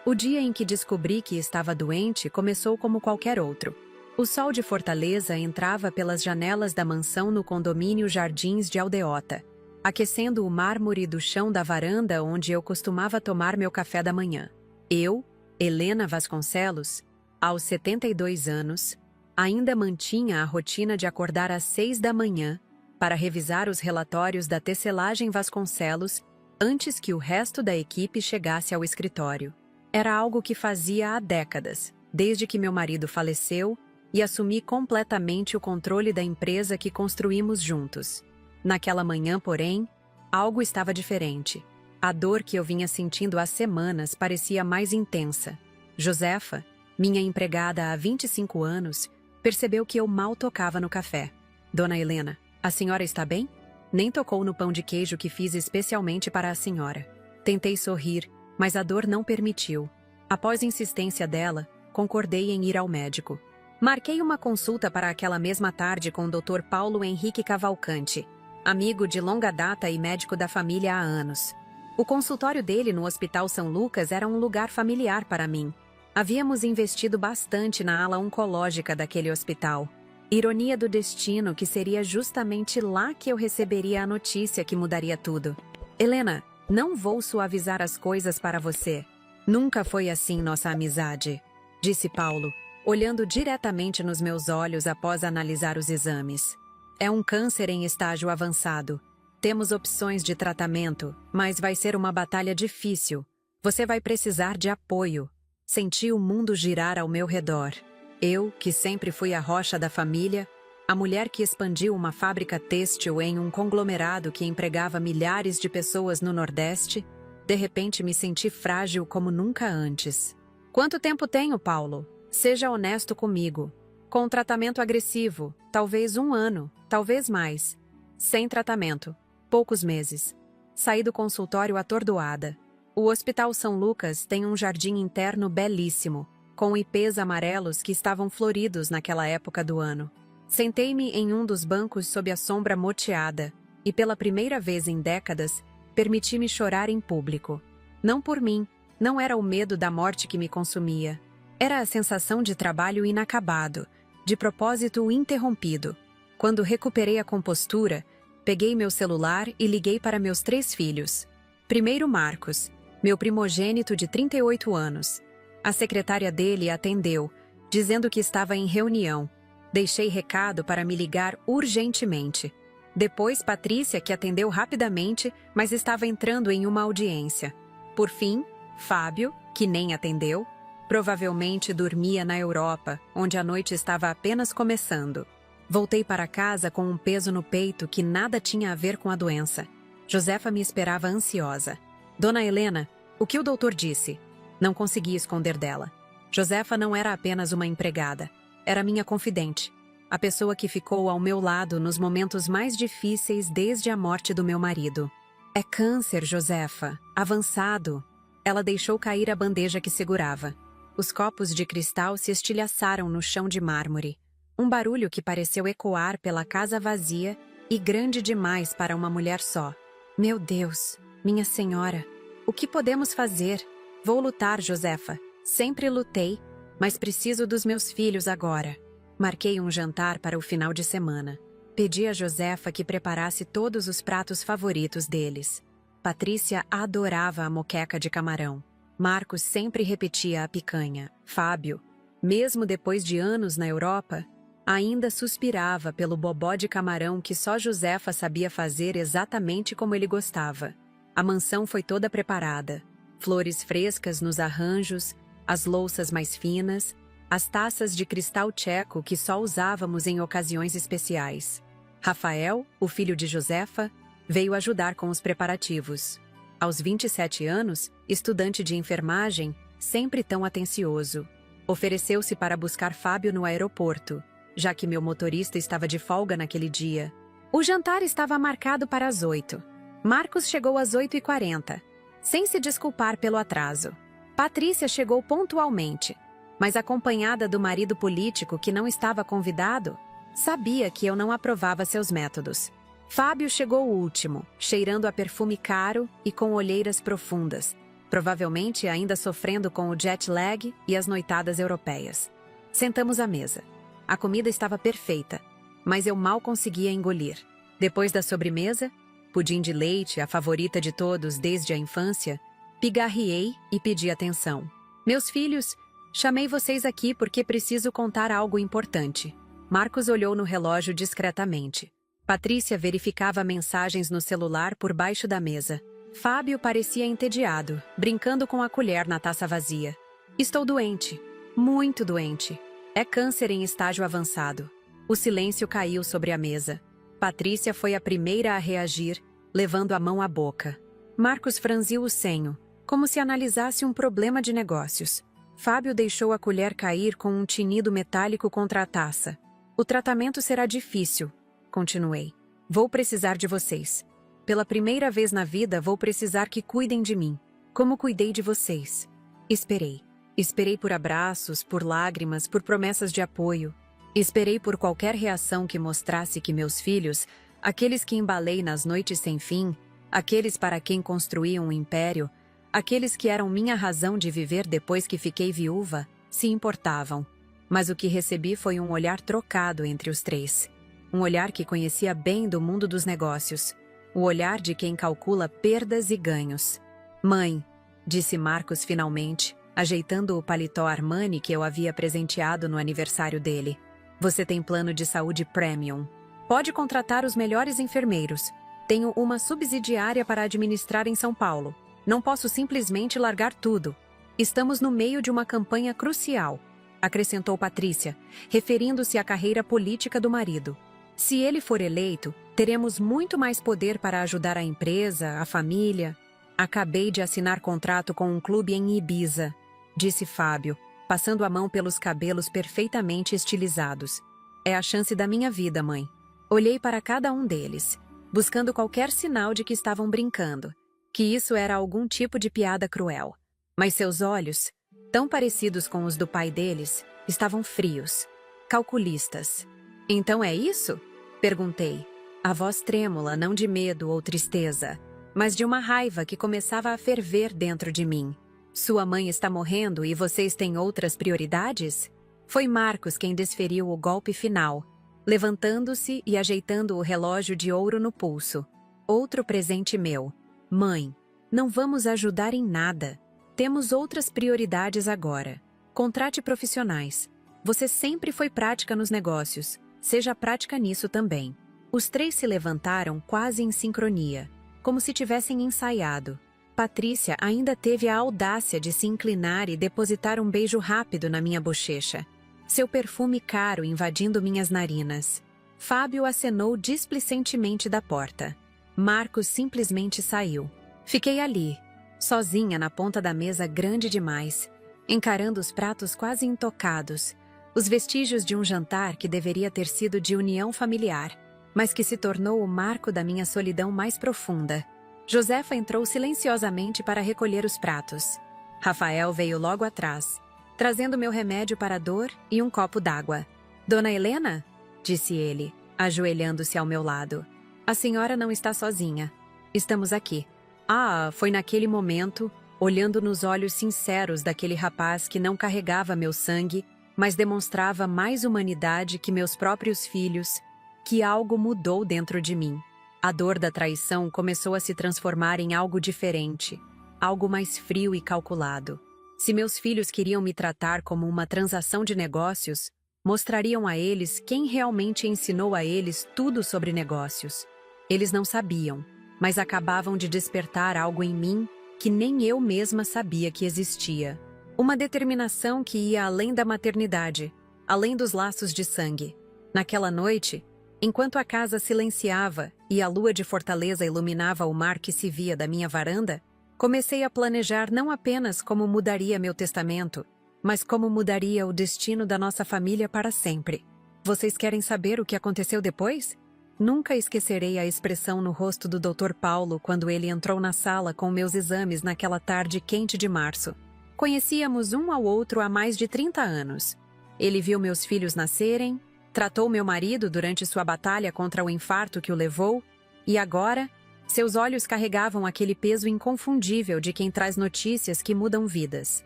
O dia em que descobri que estava doente começou como qualquer outro. O sol de Fortaleza entrava pelas janelas da mansão no condomínio Jardins de Aldeota, aquecendo o mármore do chão da varanda onde eu costumava tomar meu café da manhã. Eu, Helena Vasconcelos, aos 72 anos, ainda mantinha a rotina de acordar às 6 da manhã para revisar os relatórios da tecelagem Vasconcelos antes que o resto da equipe chegasse ao escritório. Era algo que fazia há décadas, desde que meu marido faleceu e assumi completamente o controle da empresa que construímos juntos. Naquela manhã, porém, algo estava diferente. A dor que eu vinha sentindo há semanas parecia mais intensa. Josefa, minha empregada há 25 anos, percebeu que eu mal tocava no café. Dona Helena, a senhora está bem? Nem tocou no pão de queijo que fiz especialmente para a senhora. Tentei sorrir, mas a dor não permitiu. Após insistência dela, concordei em ir ao médico. Marquei uma consulta para aquela mesma tarde com o Dr. Paulo Henrique Cavalcante, amigo de longa data e médico da família há anos. O consultório dele no Hospital São Lucas era um lugar familiar para mim. Havíamos investido bastante na ala oncológica daquele hospital. Ironia do destino que seria justamente lá que eu receberia a notícia que mudaria tudo. Helena, não vou suavizar as coisas para você. Nunca foi assim nossa amizade, disse Paulo, olhando diretamente nos meus olhos após analisar os exames. É um câncer em estágio avançado. Temos opções de tratamento, mas vai ser uma batalha difícil. Você vai precisar de apoio. Senti o mundo girar ao meu redor. Eu, que sempre fui a rocha da família, a mulher que expandiu uma fábrica têxtil em um conglomerado que empregava milhares de pessoas no Nordeste, de repente me senti frágil como nunca antes. Quanto tempo tenho, Paulo? Seja honesto comigo. Com tratamento agressivo, talvez 1 ano, talvez mais. Sem tratamento, poucos meses. Saí do consultório atordoada. O Hospital São Lucas tem um jardim interno belíssimo, com ipês amarelos que estavam floridos naquela época do ano. Sentei-me em um dos bancos sob a sombra moteada e, pela primeira vez em décadas, permiti-me chorar em público. Não por mim, não era o medo da morte que me consumia. Era a sensação de trabalho inacabado, de propósito interrompido. Quando recuperei a compostura, peguei meu celular e liguei para meus 3 filhos. Primeiro Marcos, meu primogênito de 38 anos. A secretária dele atendeu, dizendo que estava em reunião. Deixei recado para me ligar urgentemente. Depois Patrícia, que atendeu rapidamente, mas estava entrando em uma audiência. Por fim, Fábio, que nem atendeu, provavelmente dormia na Europa, onde a noite estava apenas começando. Voltei para casa com um peso no peito que nada tinha a ver com a doença. Josefa me esperava ansiosa. Dona Helena, o que o doutor disse? Não consegui esconder dela. Josefa não era apenas uma empregada. Era minha confidente. A pessoa que ficou ao meu lado nos momentos mais difíceis desde a morte do meu marido. É câncer, Josefa. Avançado. Ela deixou cair a bandeja que segurava. Os copos de cristal se estilhaçaram no chão de mármore. Um barulho que pareceu ecoar pela casa vazia e grande demais para uma mulher só. Meu Deus, minha senhora, o que podemos fazer? Vou lutar, Josefa. Sempre lutei, mas preciso dos meus filhos agora. Marquei um jantar para o final de semana. Pedi a Josefa que preparasse todos os pratos favoritos deles. Patrícia adorava a moqueca de camarão. Marcos sempre repetia a picanha. Fábio, mesmo depois de anos na Europa, ainda suspirava pelo bobó de camarão que só Josefa sabia fazer exatamente como ele gostava. A mansão foi toda preparada. Flores frescas nos arranjos, as louças mais finas, as taças de cristal tcheco que só usávamos em ocasiões especiais. Rafael, o filho de Josefa, veio ajudar com os preparativos. Aos 27 anos, estudante de enfermagem, sempre tão atencioso. Ofereceu-se para buscar Fábio no aeroporto, já que meu motorista estava de folga naquele dia. O jantar estava marcado para as 8. Marcos chegou às 8h40, sem se desculpar pelo atraso. Patrícia chegou pontualmente, mas acompanhada do marido político que não estava convidado, sabia que eu não aprovava seus métodos. Fábio chegou o último, cheirando a perfume caro e com olheiras profundas. provavelmente ainda sofrendo com o jet lag e as noitadas europeias. Sentamos à mesa. A comida estava perfeita, mas eu mal conseguia engolir. Depois da sobremesa, pudim de leite, a favorita de todos desde a infância, pigarreei e pedi atenção. Meus filhos, chamei vocês aqui porque preciso contar algo importante. Marcos olhou no relógio discretamente. Patrícia verificava mensagens no celular por baixo da mesa. Fábio parecia entediado, brincando com a colher na taça vazia. Estou doente, muito doente. É câncer em estágio avançado. O silêncio caiu sobre a mesa. Patrícia foi a primeira a reagir, levando a mão à boca. Marcos franziu o senho, como se analisasse um problema de negócios. Fábio deixou a colher cair com um tinido metálico contra a taça. O tratamento será difícil, continuei. Vou precisar de vocês. Pela primeira vez na vida, vou precisar que cuidem de mim, como cuidei de vocês. Esperei. Esperei por abraços, por lágrimas, por promessas de apoio. Esperei por qualquer reação que mostrasse que meus filhos, aqueles que embalei nas noites sem fim, aqueles para quem construí um império, aqueles que eram minha razão de viver depois que fiquei viúva, se importavam. Mas o que recebi foi um olhar trocado entre os três. Um olhar que conhecia bem do mundo dos negócios. O olhar de quem calcula perdas e ganhos. Mãe, disse Marcos finalmente, ajeitando o paletó Armani que eu havia presenteado no aniversário dele. Você tem plano de saúde premium. Pode contratar os melhores enfermeiros. Tenho uma subsidiária para administrar em São Paulo. Não posso simplesmente largar tudo. Estamos no meio de uma campanha crucial, acrescentou Patrícia, referindo-se à carreira política do marido. Se ele for eleito, teremos muito mais poder para ajudar a empresa, a família. Acabei de assinar contrato com um clube em Ibiza, disse Fábio, passando a mão pelos cabelos perfeitamente estilizados. É a chance da minha vida, mãe. Olhei para cada um deles, buscando qualquer sinal de que estavam brincando, que isso era algum tipo de piada cruel. Mas seus olhos, tão parecidos com os do pai deles, estavam frios, calculistas. Então é isso? Perguntei, a voz trêmula não de medo ou tristeza, mas de uma raiva que começava a ferver dentro de mim. Sua mãe está morrendo e vocês têm outras prioridades? Foi Marcos quem desferiu o golpe final, levantando-se e ajeitando o relógio de ouro no pulso. Outro presente meu. Mãe, não vamos ajudar em nada. Temos outras prioridades agora. Contrate profissionais. Você sempre foi prática nos negócios. Seja prática nisso também. Os três se levantaram quase em sincronia, como se tivessem ensaiado. Patrícia ainda teve a audácia de se inclinar e depositar um beijo rápido na minha bochecha. Seu perfume caro invadindo minhas narinas. Fábio acenou displicentemente da porta. Marcos simplesmente saiu. Fiquei ali, sozinha na ponta da mesa grande demais, encarando os pratos quase intocados, os vestígios de um jantar que deveria ter sido de união familiar, mas que se tornou o marco da minha solidão mais profunda. Josefa entrou silenciosamente para recolher os pratos. Rafael veio logo atrás, trazendo meu remédio para a dor e um copo d'água. Dona Helena? Disse ele, ajoelhando-se ao meu lado. A senhora não está sozinha. Estamos aqui. Ah, foi naquele momento, olhando nos olhos sinceros daquele rapaz que não carregava meu sangue, mas demonstrava mais humanidade que meus próprios filhos, que algo mudou dentro de mim. A dor da traição começou a se transformar em algo diferente, algo mais frio e calculado. Se meus filhos queriam me tratar como uma transação de negócios, mostrariam a eles quem realmente ensinou a eles tudo sobre negócios. Eles não sabiam, mas acabavam de despertar algo em mim que nem eu mesma sabia que existia. Uma determinação que ia além da maternidade, além dos laços de sangue. Naquela noite, enquanto a casa silenciava e a lua de Fortaleza iluminava o mar que se via da minha varanda, comecei a planejar não apenas como mudaria meu testamento, mas como mudaria o destino da nossa família para sempre. Vocês querem saber o que aconteceu depois? Nunca esquecerei a expressão no rosto do Dr. Paulo quando ele entrou na sala com meus exames naquela tarde quente de março. Conhecíamos um ao outro há mais de 30 anos. Ele viu meus filhos nascerem, tratou meu marido durante sua batalha contra o infarto que o levou, e agora Seus olhos carregavam aquele peso inconfundível de quem traz notícias que mudam vidas.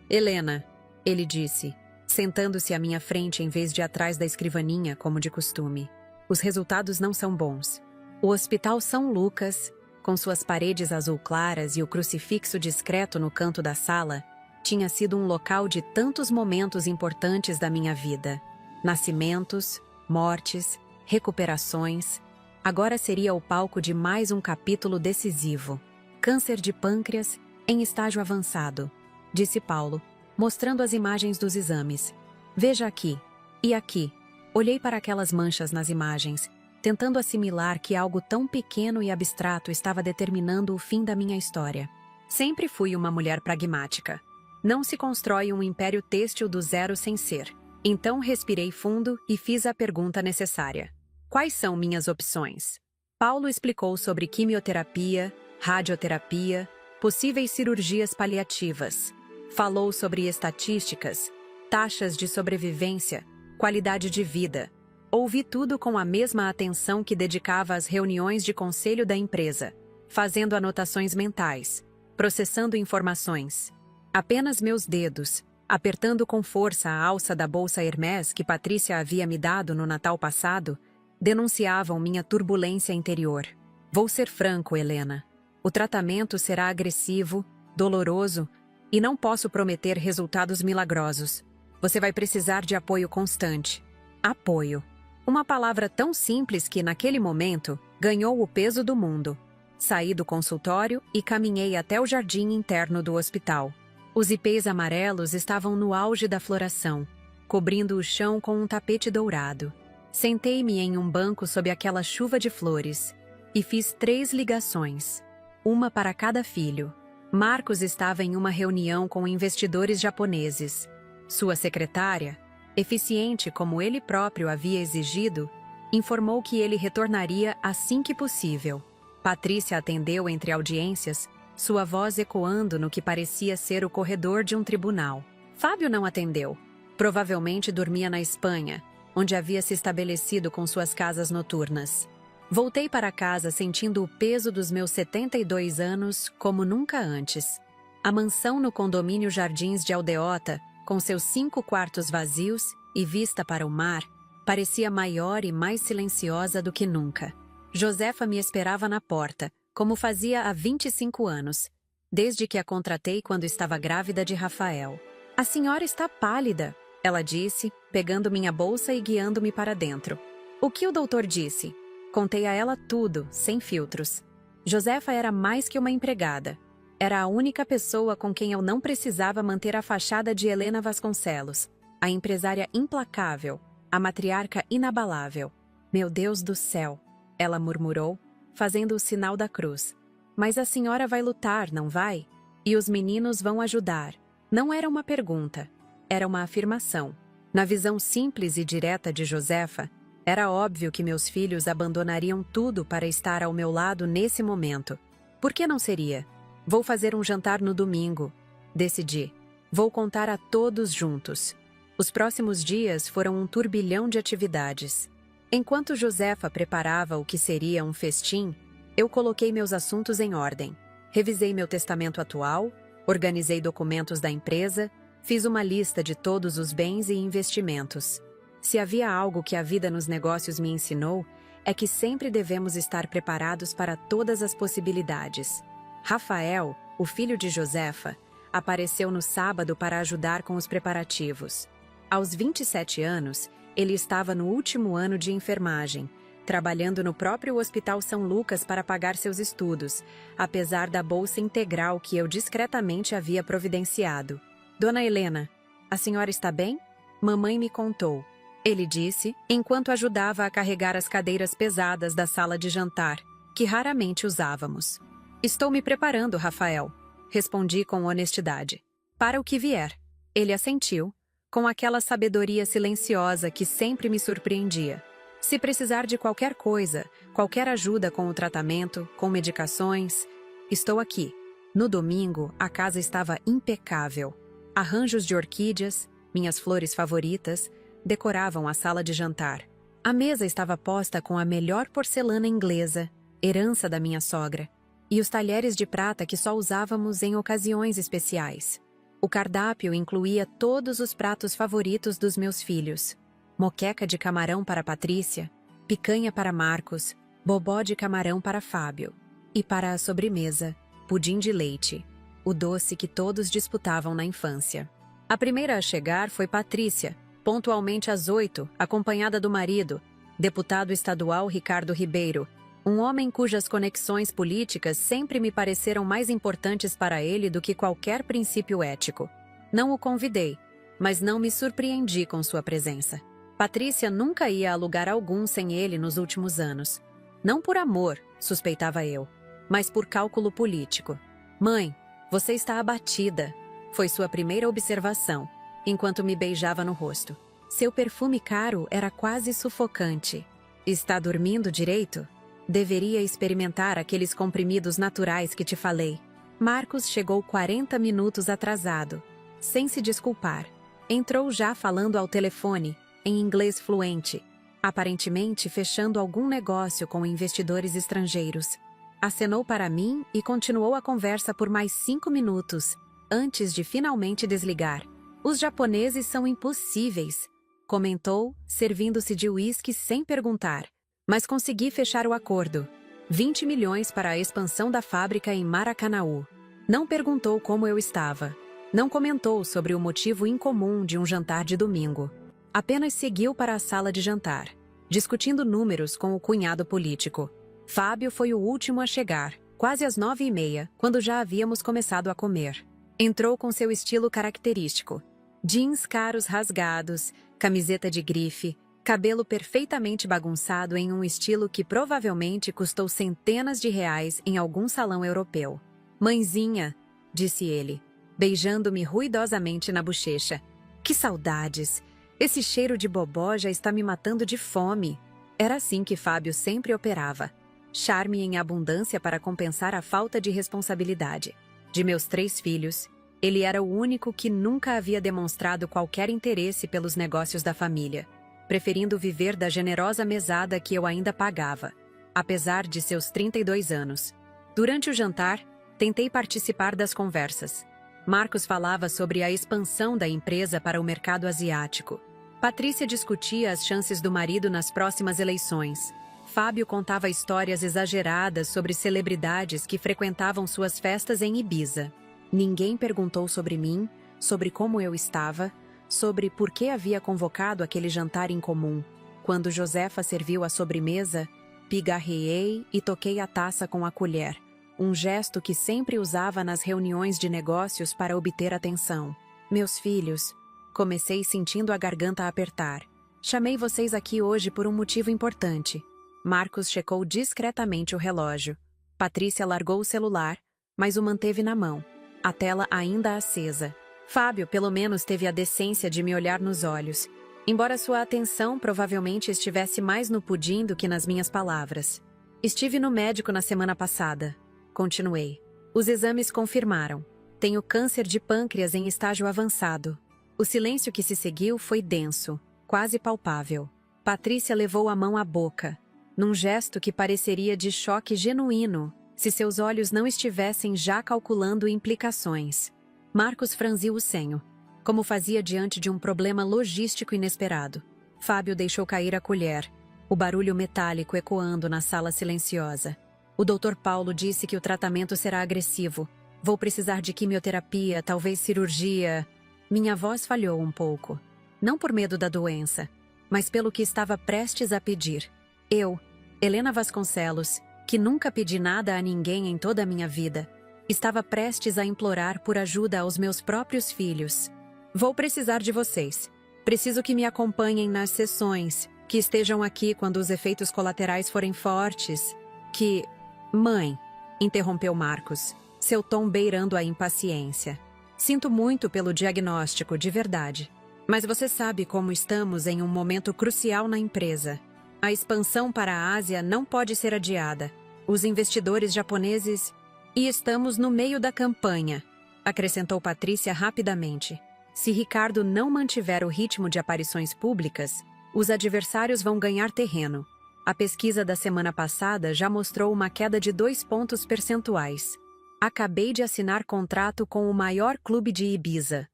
Helena, ele disse, sentando-se à minha frente em vez de atrás da escrivaninha, como de costume. Os resultados não são bons. O Hospital São Lucas, com suas paredes azul claras e o crucifixo discreto no canto da sala, tinha sido um local de tantos momentos importantes da minha vida. Nascimentos, mortes, recuperações. Agora seria o palco de mais um capítulo decisivo. Câncer de pâncreas em estágio avançado, disse Paulo, mostrando as imagens dos exames. Veja aqui. E aqui. Olhei para aquelas manchas nas imagens, tentando assimilar que algo tão pequeno e abstrato estava determinando o fim da minha história. Sempre fui uma mulher pragmática. Não se constrói um império têxtil do zero sem ser. Então respirei fundo e fiz a pergunta necessária. Quais são minhas opções? Paulo explicou sobre quimioterapia, radioterapia, possíveis cirurgias paliativas. Falou sobre estatísticas, taxas de sobrevivência, qualidade de vida. Ouvi tudo com a mesma atenção que dedicava às reuniões de conselho da empresa, fazendo anotações mentais, processando informações. Apenas meus dedos, apertando com força a alça da bolsa Hermès que Patrícia havia me dado no Natal passado, denunciavam minha turbulência interior. Vou ser franco, Helena. O tratamento será agressivo, doloroso, e não posso prometer resultados milagrosos. Você vai precisar de apoio constante. Apoio. Uma palavra tão simples que, naquele momento, ganhou o peso do mundo. Saí do consultório e caminhei até o jardim interno do hospital. Os ipês amarelos estavam no auge da floração, cobrindo o chão com um tapete dourado. Sentei-me em um banco sob aquela chuva de flores e fiz 3 ligações, uma para cada filho. Marcos estava em uma reunião com investidores japoneses. Sua secretária, eficiente como ele próprio havia exigido, informou que ele retornaria assim que possível. Patrícia atendeu entre audiências, sua voz ecoando no que parecia ser o corredor de um tribunal. Fábio não atendeu. Provavelmente dormia na Espanha, onde havia se estabelecido com suas casas noturnas. Voltei para casa sentindo o peso dos meus 72 anos como nunca antes. A mansão no condomínio Jardins de Aldeota, com seus 5 quartos vazios e vista para o mar, parecia maior e mais silenciosa do que nunca. Josefa me esperava na porta, como fazia há 25 anos, desde que a contratei quando estava grávida de Rafael. A senhora está pálida, ela disse, pegando minha bolsa e guiando-me para dentro. O que o doutor disse? Contei a ela tudo, sem filtros. Josefa era mais que uma empregada. Era a única pessoa com quem eu não precisava manter a fachada de Helena Vasconcelos, a empresária implacável, a matriarca inabalável. Meu Deus do céu, ela murmurou, fazendo o sinal da cruz. Mas a senhora vai lutar, não vai? E os meninos vão ajudar. Não era uma pergunta. Era uma afirmação. Na visão simples e direta de Josefa, era óbvio que meus filhos abandonariam tudo para estar ao meu lado nesse momento. Por que não seria? Vou fazer um jantar no domingo. Decidi. Vou contar a todos juntos. Os próximos dias foram um turbilhão de atividades. Enquanto Josefa preparava o que seria um festim, eu coloquei meus assuntos em ordem. Revisei meu testamento atual, organizei documentos da empresa, fiz uma lista de todos os bens e investimentos. Se havia algo que a vida nos negócios me ensinou, é que sempre devemos estar preparados para todas as possibilidades. Rafael, o filho de Josefa, apareceu no sábado para ajudar com os preparativos. Aos 27 anos, ele estava no último ano de enfermagem, trabalhando no próprio Hospital São Lucas para pagar seus estudos, apesar da bolsa integral que eu discretamente havia providenciado. Dona Helena, a senhora está bem? Mamãe me contou. Ele disse, enquanto ajudava a carregar as cadeiras pesadas da sala de jantar, que raramente usávamos. Estou me preparando, Rafael, respondi com honestidade. Para o que vier. Ele assentiu, com aquela sabedoria silenciosa que sempre me surpreendia. Se precisar de qualquer coisa, qualquer ajuda com o tratamento, com medicações, estou aqui. No domingo, a casa estava impecável. Arranjos de orquídeas, minhas flores favoritas, decoravam a sala de jantar. A mesa estava posta com a melhor porcelana inglesa, herança da minha sogra, e os talheres de prata que só usávamos em ocasiões especiais. O cardápio incluía todos os pratos favoritos dos meus filhos: moqueca de camarão para Patrícia, picanha para Marcos, bobó de camarão para Fábio. E para a sobremesa, pudim de leite, o doce que todos disputavam na infância. A primeira a chegar foi Patrícia, pontualmente às 8, acompanhada do marido, deputado estadual Ricardo Ribeiro, um homem cujas conexões políticas sempre me pareceram mais importantes para ele do que qualquer princípio ético. Não o convidei, mas não me surpreendi com sua presença. Patrícia nunca ia a lugar algum sem ele nos últimos anos. Não por amor, suspeitava eu, mas por cálculo político. "Mãe, você está abatida", foi sua primeira observação, enquanto me beijava no rosto. Seu perfume caro era quase sufocante. "Está dormindo direito? Deveria experimentar aqueles comprimidos naturais que te falei." Marcos chegou 40 minutos atrasado, sem se desculpar. Entrou já falando ao telefone, em inglês fluente, aparentemente fechando algum negócio com investidores estrangeiros. Acenou para mim e continuou a conversa por mais 5 minutos, antes de finalmente desligar. "Os japoneses são impossíveis", comentou, servindo-se de uísque sem perguntar. Mas consegui fechar o acordo. 20 milhões para a expansão da fábrica em Maracanaú. Não perguntou como eu estava. Não comentou sobre o motivo incomum de um jantar de domingo. Apenas seguiu para a sala de jantar, discutindo números com o cunhado político. Fábio foi o último a chegar, quase às 9h30, quando já havíamos começado a comer. Entrou com seu estilo característico. Jeans caros rasgados, camiseta de grife, cabelo perfeitamente bagunçado em um estilo que provavelmente custou centenas de reais em algum salão europeu. "Mãezinha", disse ele, beijando-me ruidosamente na bochecha. "Que saudades! Esse cheiro de bobó já está me matando de fome." Era assim que Fábio sempre operava. Charme em abundância para compensar a falta de responsabilidade. De meus 3 filhos, ele era o único que nunca havia demonstrado qualquer interesse pelos negócios da família, preferindo viver da generosa mesada que eu ainda pagava, apesar de seus 32 anos. Durante o jantar, tentei participar das conversas. Marcos falava sobre a expansão da empresa para o mercado asiático. Patrícia discutia as chances do marido nas próximas eleições. Fábio contava histórias exageradas sobre celebridades que frequentavam suas festas em Ibiza. Ninguém perguntou sobre mim, sobre como eu estava, sobre por que havia convocado aquele jantar incomum. Quando Josefa serviu a sobremesa, pigarreei e toquei a taça com a colher, um gesto que sempre usava nas reuniões de negócios para obter atenção. "Meus filhos", comecei sentindo a garganta apertar. "Chamei vocês aqui hoje por um motivo importante." Marcos checou discretamente o relógio. Patrícia largou o celular, mas o manteve na mão, a tela ainda acesa. Fábio, pelo menos, teve a decência de me olhar nos olhos, embora sua atenção provavelmente estivesse mais no pudim do que nas minhas palavras. "Estive no médico na semana passada", continuei. "Os exames confirmaram. Tenho câncer de pâncreas em estágio avançado." O silêncio que se seguiu foi denso, quase palpável. Patrícia levou a mão à boca, num gesto que pareceria de choque genuíno, se seus olhos não estivessem já calculando implicações. Marcos franziu o senho, como fazia diante de um problema logístico inesperado. Fábio deixou cair a colher, o barulho metálico ecoando na sala silenciosa. "O Dr. Paulo disse que o tratamento será agressivo. Vou precisar de quimioterapia, talvez cirurgia." Minha voz falhou um pouco. Não por medo da doença, mas pelo que estava prestes a pedir. Eu, Helena Vasconcelos, que nunca pedi nada a ninguém em toda a minha vida, estava prestes a implorar por ajuda aos meus próprios filhos. "Vou precisar de vocês. Preciso que me acompanhem nas sessões, que estejam aqui quando os efeitos colaterais forem fortes. Que..." "Mãe", interrompeu Marcos, seu tom beirando a impaciência. "Sinto muito pelo diagnóstico, de verdade. Mas você sabe como estamos em um momento crucial na empresa. A expansão para a Ásia não pode ser adiada. Os investidores japoneses... E estamos no meio da campanha", acrescentou Patrícia rapidamente. "Se Ricardo não mantiver o ritmo de aparições públicas, os adversários vão ganhar terreno. A pesquisa da semana passada já mostrou uma queda de 2 pontos percentuais. Acabei de assinar contrato com o maior clube de Ibiza,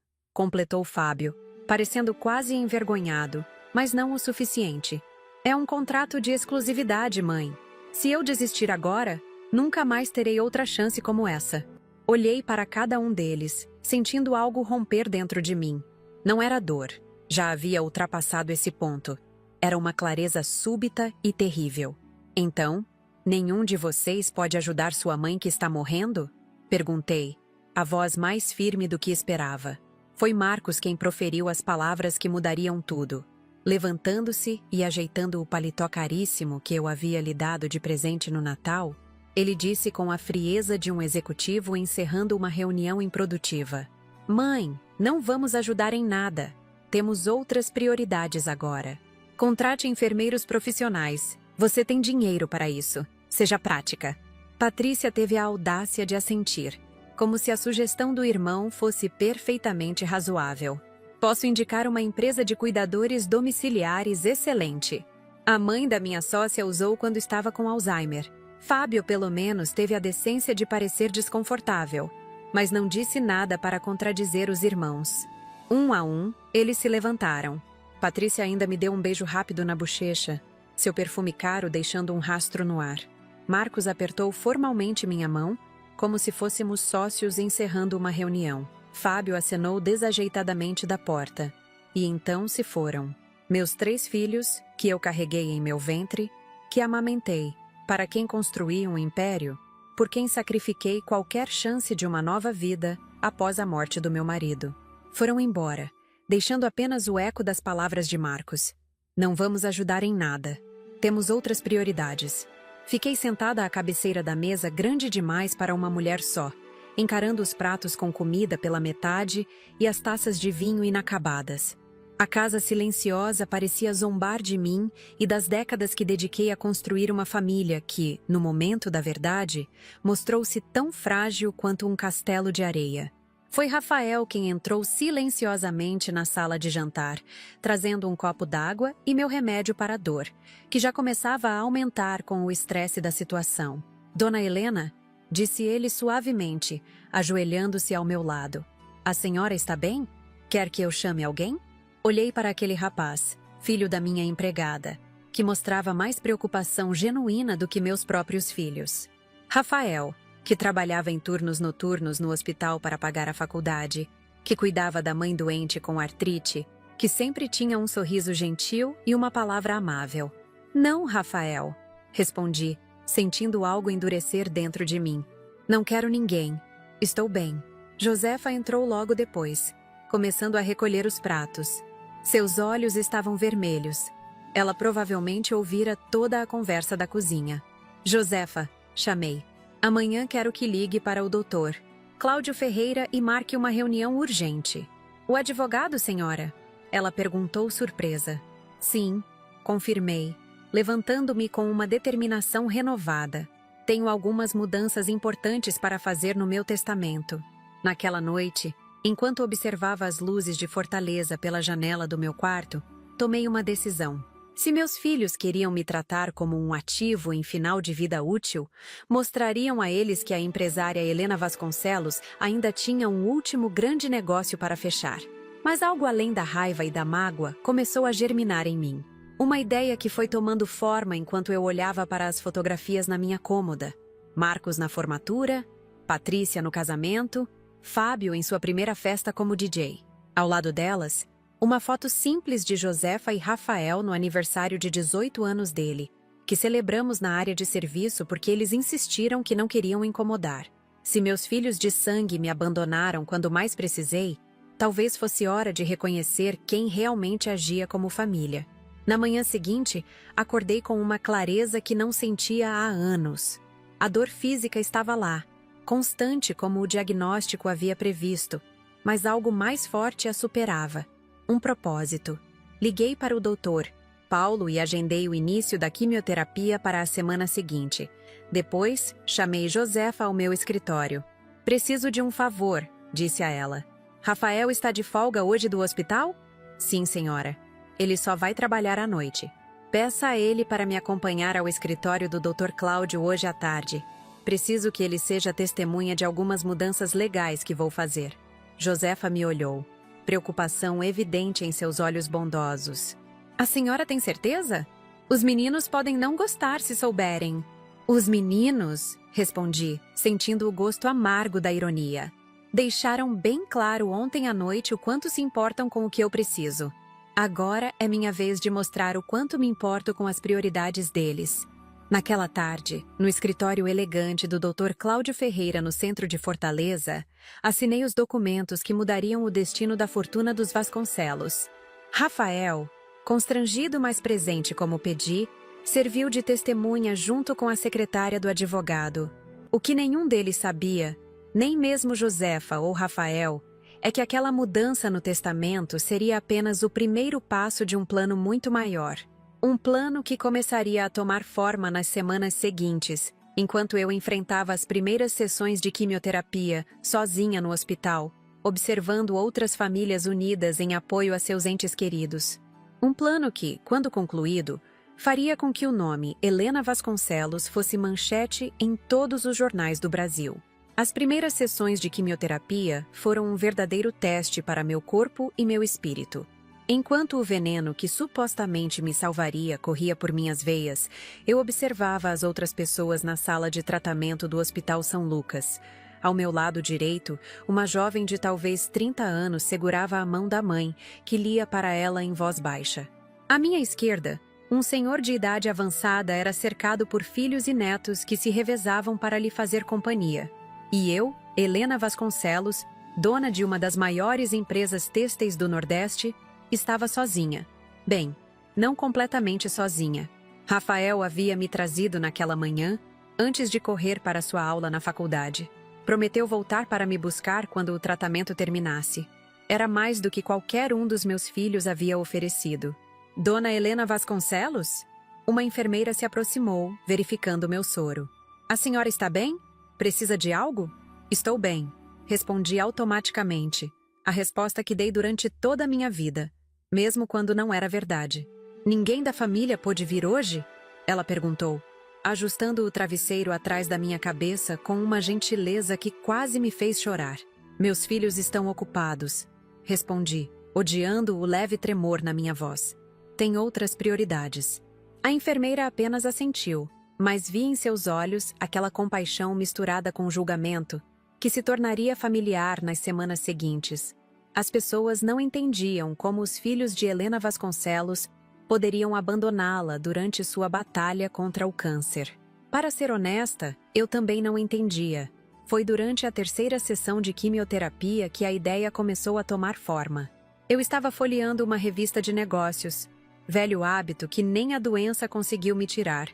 completou Fábio, parecendo quase envergonhado, mas não o suficiente. É um contrato de exclusividade, mãe. Se eu desistir agora, nunca mais terei outra chance como essa. Olhei para cada um deles, sentindo algo romper dentro de mim. Não era dor. Já havia ultrapassado esse ponto. Era uma clareza súbita e terrível. Então, nenhum de vocês pode ajudar sua mãe que está morrendo? Perguntei, a voz mais firme do que esperava. Foi Marcos quem proferiu as palavras que mudariam tudo. Levantando-se e ajeitando o paletó caríssimo que eu havia lhe dado de presente no Natal, ele disse com a frieza de um executivo encerrando uma reunião improdutiva. Mãe, não vamos ajudar em nada. Temos outras prioridades agora. Contrate enfermeiros profissionais. Você tem dinheiro para isso. Seja prática. Patrícia teve a audácia de assentir, como se a sugestão do irmão fosse perfeitamente razoável. Posso indicar uma empresa de cuidadores domiciliares excelente. A mãe da minha sócia usou quando estava com Alzheimer. Fábio, pelo menos, teve a decência de parecer desconfortável, mas não disse nada para contradizer os irmãos. Um a um, eles se levantaram. Patrícia ainda me deu um beijo rápido na bochecha, seu perfume caro deixando um rastro no ar. Marcos apertou formalmente minha mão, como se fôssemos sócios encerrando uma reunião. Fábio acenou desajeitadamente da porta. E então se foram. Meus 3 filhos, que eu carreguei em meu ventre, que amamentei, para quem construí um império, por quem sacrifiquei qualquer chance de uma nova vida após a morte do meu marido. Foram embora, deixando apenas o eco das palavras de Marcos. Não vamos ajudar em nada. Temos outras prioridades. Fiquei sentada à cabeceira da mesa grande demais para uma mulher só, encarando os pratos com comida pela metade e as taças de vinho inacabadas. A casa silenciosa parecia zombar de mim e das décadas que dediquei a construir uma família que, no momento da verdade, mostrou-se tão frágil quanto um castelo de areia. Foi Rafael quem entrou silenciosamente na sala de jantar, trazendo um copo d'água e meu remédio para a dor, que já começava a aumentar com o estresse da situação. Dona Helena, disse ele suavemente, ajoelhando-se ao meu lado. A senhora está bem? Quer que eu chame alguém? Olhei para aquele rapaz, filho da minha empregada, que mostrava mais preocupação genuína do que meus próprios filhos. Rafael, que trabalhava em turnos noturnos no hospital para pagar a faculdade, que cuidava da mãe doente com artrite, que sempre tinha um sorriso gentil e uma palavra amável. Não, Rafael, respondi, sentindo algo endurecer dentro de mim. Não quero ninguém. Estou bem. Josefa entrou logo depois, começando a recolher os pratos. Seus olhos estavam vermelhos. Ela provavelmente ouvira toda a conversa da cozinha. Josefa, chamei. Amanhã quero que ligue para o doutor Cláudio Ferreira e marque uma reunião urgente. O advogado, senhora? Ela perguntou surpresa. Sim, confirmei, levantando-me com uma determinação renovada. Tenho algumas mudanças importantes para fazer no meu testamento. Naquela noite, enquanto observava as luzes de Fortaleza pela janela do meu quarto, tomei uma decisão. Se meus filhos queriam me tratar como um ativo em final de vida útil, mostrariam a eles que a empresária Helena Vasconcelos ainda tinha um último grande negócio para fechar. Mas algo além da raiva e da mágoa começou a germinar em mim. Uma ideia que foi tomando forma enquanto eu olhava para as fotografias na minha cômoda. Marcos na formatura, Patrícia no casamento, Fábio em sua primeira festa como DJ. Ao lado delas, uma foto simples de Josefa e Rafael no aniversário de 18 anos dele, que celebramos na área de serviço porque eles insistiram que não queriam incomodar. Se meus filhos de sangue me abandonaram quando mais precisei, talvez fosse hora de reconhecer quem realmente agia como família. Na manhã seguinte, acordei com uma clareza que não sentia há anos. A dor física estava lá, constante como o diagnóstico havia previsto, mas algo mais forte a superava. Um propósito. Liguei para o doutor Paulo e agendei o início da quimioterapia para a semana seguinte. Depois, chamei Josefa ao meu escritório. Preciso de um favor, disse a ela. Rafael está de folga hoje do hospital? Sim, senhora. Ele só vai trabalhar à noite. Peça a ele para me acompanhar ao escritório do Dr. Cláudio hoje à tarde. Preciso que ele seja testemunha de algumas mudanças legais que vou fazer. Josefa me olhou. Preocupação evidente em seus olhos bondosos. A senhora tem certeza? Os meninos podem não gostar se souberem. Os meninos, respondi, sentindo o gosto amargo da ironia. Deixaram bem claro ontem à noite o quanto se importam com o que eu preciso. Agora é minha vez de mostrar o quanto me importo com as prioridades deles. Naquela tarde, no escritório elegante do Dr. Cláudio Ferreira no centro de Fortaleza, assinei os documentos que mudariam o destino da fortuna dos Vasconcelos. Rafael, constrangido mas presente como pedi, serviu de testemunha junto com a secretária do advogado. O que nenhum deles sabia, nem mesmo Josefa ou Rafael, é que aquela mudança no testamento seria apenas o primeiro passo de um plano muito maior. Um plano que começaria a tomar forma nas semanas seguintes, enquanto eu enfrentava as primeiras sessões de quimioterapia, sozinha no hospital, observando outras famílias unidas em apoio a seus entes queridos. Um plano que, quando concluído, faria com que o nome Helena Vasconcelos fosse manchete em todos os jornais do Brasil. As primeiras sessões de quimioterapia foram um verdadeiro teste para meu corpo e meu espírito. Enquanto o veneno que supostamente me salvaria corria por minhas veias, eu observava as outras pessoas na sala de tratamento do Hospital São Lucas. Ao meu lado direito, uma jovem de talvez 30 anos segurava a mão da mãe, que lia para ela em voz baixa. À minha esquerda, um senhor de idade avançada era cercado por filhos e netos que se revezavam para lhe fazer companhia. E eu, Helena Vasconcelos, dona de uma das maiores empresas têxteis do Nordeste, estava sozinha. Bem, não completamente sozinha. Rafael havia me trazido naquela manhã, antes de correr para sua aula na faculdade. Prometeu voltar para me buscar quando o tratamento terminasse. Era mais do que qualquer um dos meus filhos havia oferecido. Dona Helena Vasconcelos? Uma enfermeira se aproximou, verificando meu soro. A senhora está bem? Precisa de algo? Estou bem, respondi automaticamente. A resposta que dei durante toda a minha vida, mesmo quando não era verdade. Ninguém da família pôde vir hoje? Ela perguntou, ajustando o travesseiro atrás da minha cabeça com uma gentileza que quase me fez chorar. Meus filhos estão ocupados, respondi, odiando o leve tremor na minha voz. Tem outras prioridades. A enfermeira apenas assentiu, mas vi em seus olhos aquela compaixão misturada com julgamento, que se tornaria familiar nas semanas seguintes. As pessoas não entendiam como os filhos de Helena Vasconcelos poderiam abandoná-la durante sua batalha contra o câncer. Para ser honesta, eu também não entendia. Foi durante a terceira sessão de quimioterapia que a ideia começou a tomar forma. Eu estava folheando uma revista de negócios, velho hábito que nem a doença conseguiu me tirar,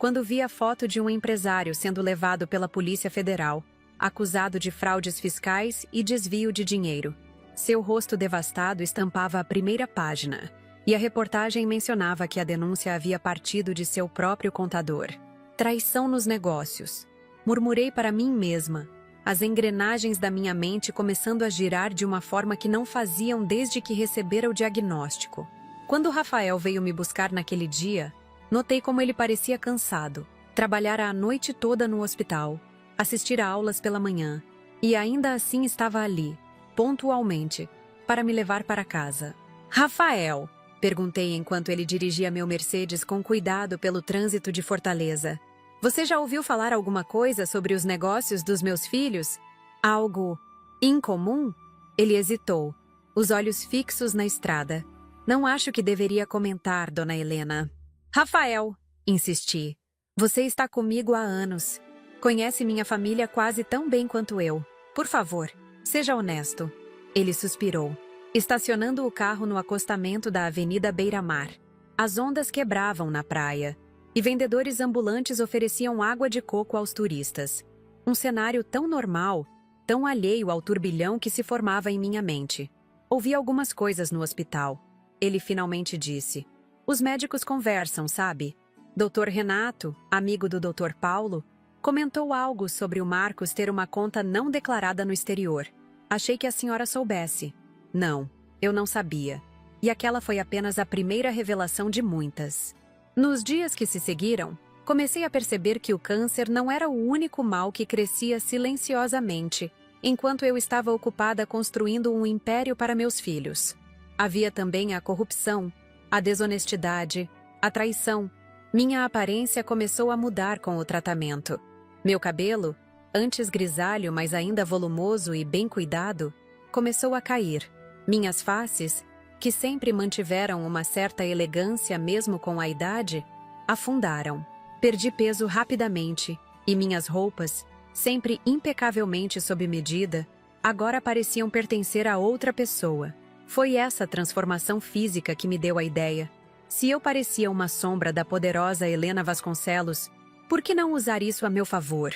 quando vi a foto de um empresário sendo levado pela Polícia Federal, acusado de fraudes fiscais e desvio de dinheiro. Seu rosto devastado estampava a primeira página, e a reportagem mencionava que a denúncia havia partido de seu próprio contador. Traição nos negócios. Murmurei para mim mesma, as engrenagens da minha mente começando a girar de uma forma que não faziam desde que recebera o diagnóstico. Quando Rafael veio me buscar naquele dia, notei como ele parecia cansado. Trabalhara a noite toda no hospital, assistira aulas pela manhã, e ainda assim estava ali, pontualmente, para me levar para casa. Rafael, perguntei enquanto ele dirigia meu Mercedes com cuidado pelo trânsito de Fortaleza. Você já ouviu falar alguma coisa sobre os negócios dos meus filhos? Algo incomum? Ele hesitou, os olhos fixos na estrada. Não acho que deveria comentar, dona Helena. Rafael, insisti. Você está comigo há anos. Conhece minha família quase tão bem quanto eu. Por favor, seja honesto. Ele suspirou, estacionando o carro no acostamento da Avenida Beira-Mar. As ondas quebravam na praia, e vendedores ambulantes ofereciam água de coco aos turistas. Um cenário tão normal, tão alheio ao turbilhão que se formava em minha mente. Ouvi algumas coisas no hospital. Ele finalmente disse. Os médicos conversam, sabe? Dr. Renato, amigo do Dr. Paulo, comentou algo sobre o Marcos ter uma conta não declarada no exterior. Achei que a senhora soubesse. Não, eu não sabia. E aquela foi apenas a primeira revelação de muitas. Nos dias que se seguiram, comecei a perceber que o câncer não era o único mal que crescia silenciosamente, enquanto eu estava ocupada construindo um império para meus filhos. Havia também a corrupção, a desonestidade, a traição. Minha aparência começou a mudar com o tratamento. Meu cabelo, antes grisalho, mas ainda volumoso e bem cuidado, começou a cair. Minhas faces, que sempre mantiveram uma certa elegância mesmo com a idade, afundaram. Perdi peso rapidamente, e minhas roupas, sempre impecavelmente sob medida, agora pareciam pertencer a outra pessoa. Foi essa transformação física que me deu a ideia. Se eu parecia uma sombra da poderosa Helena Vasconcelos, por que não usar isso a meu favor?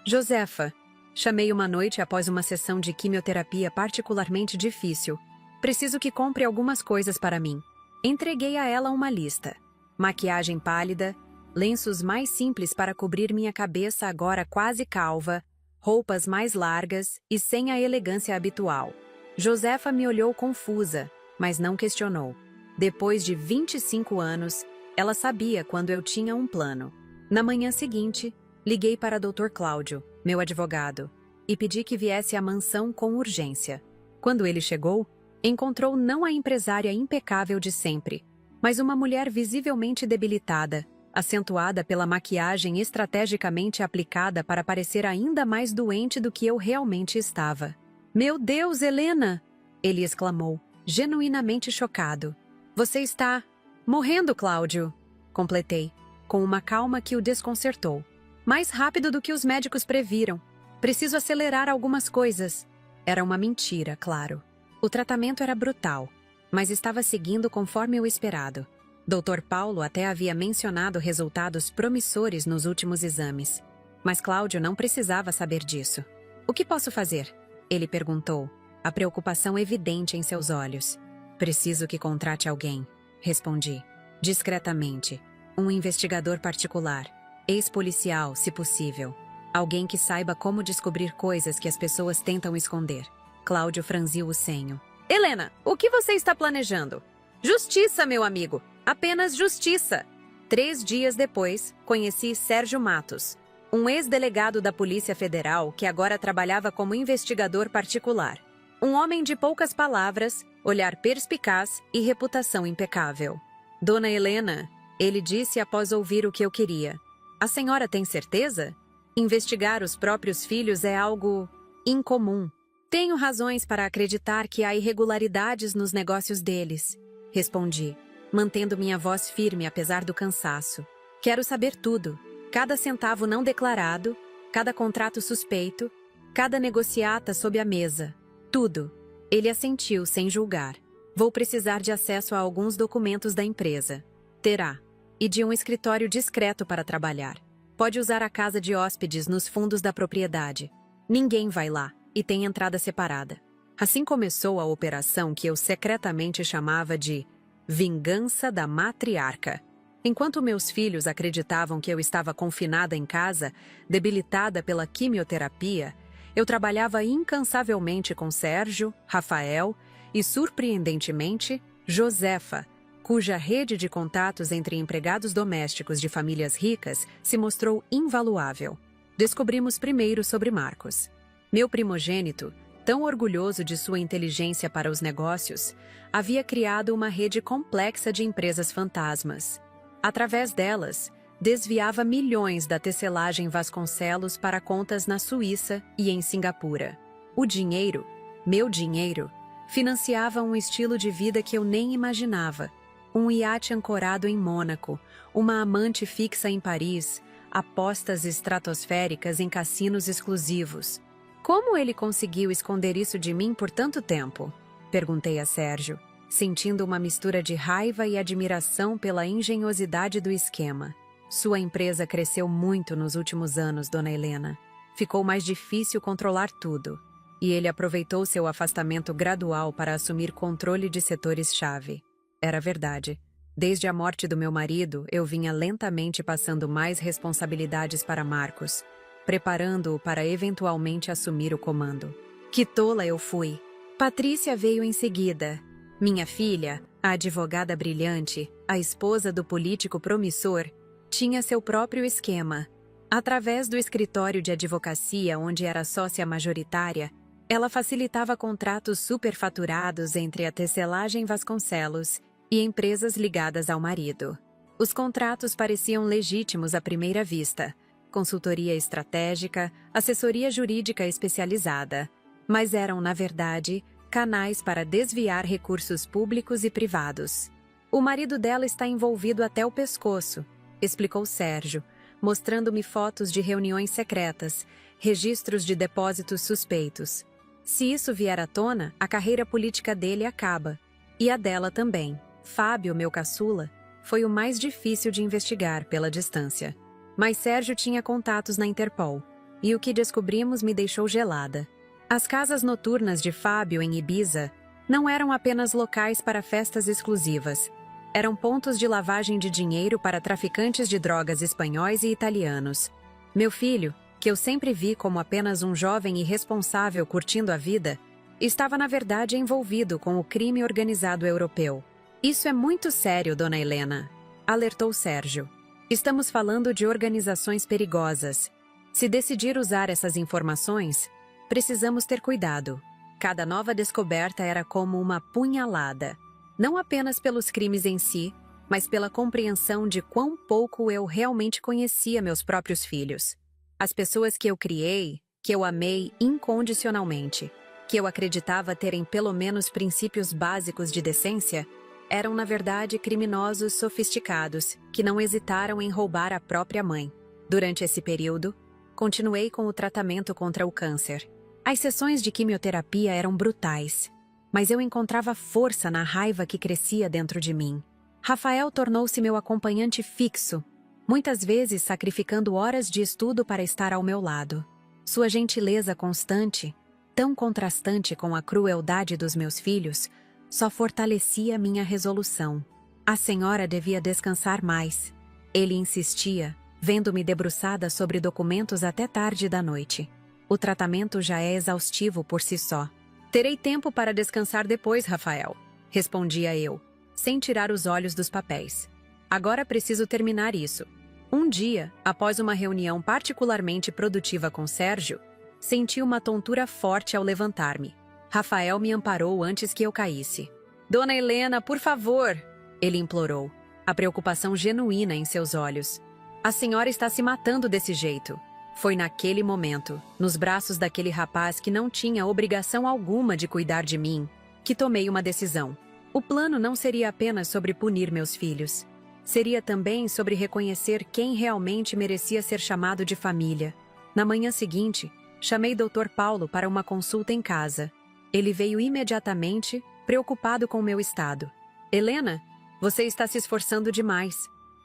Josefa, chamei uma noite após uma sessão de quimioterapia particularmente difícil. Preciso que compre algumas coisas para mim. Entreguei a ela uma lista. Maquiagem pálida, lenços mais simples para cobrir minha cabeça agora quase calva, roupas mais largas e sem a elegância habitual. Josefa me olhou confusa, mas não questionou. Depois de 25 anos, ela sabia quando eu tinha um plano. Na manhã seguinte, liguei para Dr. Cláudio, meu advogado, e pedi que viesse à mansão com urgência. Quando ele chegou, encontrou não a empresária impecável de sempre, mas uma mulher visivelmente debilitada, acentuada pela maquiagem estrategicamente aplicada para parecer ainda mais doente do que eu realmente estava. "Meu Deus, Helena!" ele exclamou, genuinamente chocado. "Você está morrendo, Cláudio!" completei, com uma calma que o desconcertou. "Mais rápido do que os médicos previram. Preciso acelerar algumas coisas." Era uma mentira, claro. O tratamento era brutal, mas estava seguindo conforme o esperado. Dr. Paulo até havia mencionado resultados promissores nos últimos exames. Mas Cláudio não precisava saber disso. "O que posso fazer?" ele perguntou, a preocupação evidente em seus olhos. "Preciso que contrate alguém", respondi, discretamente. "Um investigador particular, ex-policial, se possível. Alguém que saiba como descobrir coisas que as pessoas tentam esconder." Cláudio franziu o senho. "Helena, o que você está planejando?" "Justiça, meu amigo. Apenas justiça." 3 dias depois, conheci Sérgio Matos, um ex-delegado da Polícia Federal que agora trabalhava como investigador particular. Um homem de poucas palavras, olhar perspicaz e reputação impecável. "Dona Helena", ele disse após ouvir o que eu queria. "A senhora tem certeza? Investigar os próprios filhos é algo incomum." "Tenho razões para acreditar que há irregularidades nos negócios deles", respondi, mantendo minha voz firme apesar do cansaço. "Quero saber tudo. Cada centavo não declarado, cada contrato suspeito, cada negociata sob a mesa. Tudo." Ele assentiu sem julgar. "Vou precisar de acesso a alguns documentos da empresa." "Terá. E de um escritório discreto para trabalhar. Pode usar a casa de hóspedes nos fundos da propriedade. Ninguém vai lá e tem entrada separada." Assim começou a operação que eu secretamente chamava de Vingança da Matriarca. Enquanto meus filhos acreditavam que eu estava confinada em casa, debilitada pela quimioterapia, eu trabalhava incansavelmente com Sérgio, Rafael e, surpreendentemente, Josefa, cuja rede de contatos entre empregados domésticos de famílias ricas se mostrou invaluável. Descobrimos primeiro sobre Marcos. Meu primogênito, tão orgulhoso de sua inteligência para os negócios, havia criado uma rede complexa de empresas fantasmas. Através delas, desviava milhões da tecelagem Vasconcelos para contas na Suíça e em Singapura. O dinheiro, meu dinheiro, financiava um estilo de vida que eu nem imaginava. Um iate ancorado em Mônaco, uma amante fixa em Paris, apostas estratosféricas em cassinos exclusivos. "Como ele conseguiu esconder isso de mim por tanto tempo?" perguntei a Sérgio, sentindo uma mistura de raiva e admiração pela engenhosidade do esquema. "Sua empresa cresceu muito nos últimos anos, Dona Helena. Ficou mais difícil controlar tudo, e ele aproveitou seu afastamento gradual para assumir controle de setores-chave." Era verdade. Desde a morte do meu marido, eu vinha lentamente passando mais responsabilidades para Marcos, preparando-o para eventualmente assumir o comando. Que tola eu fui! Patrícia veio em seguida. Minha filha, a advogada brilhante, a esposa do político promissor, tinha seu próprio esquema. Através do escritório de advocacia onde era sócia majoritária, ela facilitava contratos superfaturados entre a tecelagem Vasconcelos e empresas ligadas ao marido. Os contratos pareciam legítimos à primeira vista: consultoria estratégica, assessoria jurídica especializada, mas eram, na verdade, canais para desviar recursos públicos e privados. O marido dela está envolvido até o pescoço, explicou Sérgio, mostrando-me fotos de reuniões secretas, registros de depósitos suspeitos. Se isso vier à tona, a carreira política dele acaba. E a dela também. Fábio, meu caçula, foi o mais difícil de investigar pela distância. Mas Sérgio tinha contatos na Interpol, e o que descobrimos me deixou gelada. As casas noturnas de Fábio em Ibiza não eram apenas locais para festas exclusivas. Eram pontos de lavagem de dinheiro para traficantes de drogas espanhóis e italianos. Meu filho, que eu sempre vi como apenas um jovem irresponsável curtindo a vida, estava na verdade envolvido com o crime organizado europeu. Isso é muito sério, dona Helena, alertou Sérgio. Estamos falando de organizações perigosas. Se decidir usar essas informações, precisamos ter cuidado. Cada nova descoberta era como uma punhalada, não apenas pelos crimes em si, mas pela compreensão de quão pouco eu realmente conhecia meus próprios filhos. As pessoas que eu criei, que eu amei incondicionalmente, que eu acreditava terem pelo menos princípios básicos de decência, eram na verdade criminosos sofisticados que não hesitaram em roubar a própria mãe. Durante esse período, continuei com o tratamento contra o câncer. As sessões de quimioterapia eram brutais, mas eu encontrava força na raiva que crescia dentro de mim. Rafael tornou-se meu acompanhante fixo, muitas vezes sacrificando horas de estudo para estar ao meu lado. Sua gentileza constante, tão contrastante com a crueldade dos meus filhos, só fortalecia minha resolução. A senhora devia descansar mais. Ele insistia, vendo-me debruçada sobre documentos até tarde da noite. O tratamento já é exaustivo por si só. Terei tempo para descansar depois, Rafael, respondia eu, sem tirar os olhos dos papéis. Agora preciso terminar isso. Um dia, após uma reunião particularmente produtiva com Sérgio, senti uma tontura forte ao levantar-me. Rafael me amparou antes que eu caísse. Dona Helena, por favor, ele implorou, a preocupação genuína em seus olhos. A senhora está se matando desse jeito. Foi naquele momento, nos braços daquele rapaz que não tinha obrigação alguma de cuidar de mim, que tomei uma decisão. O plano não seria apenas sobre punir meus filhos. Seria também sobre reconhecer quem realmente merecia ser chamado de família. Na manhã seguinte, chamei Dr. Paulo para uma consulta em casa. Ele veio imediatamente, preocupado com o meu estado. Helena, você está se esforçando demais.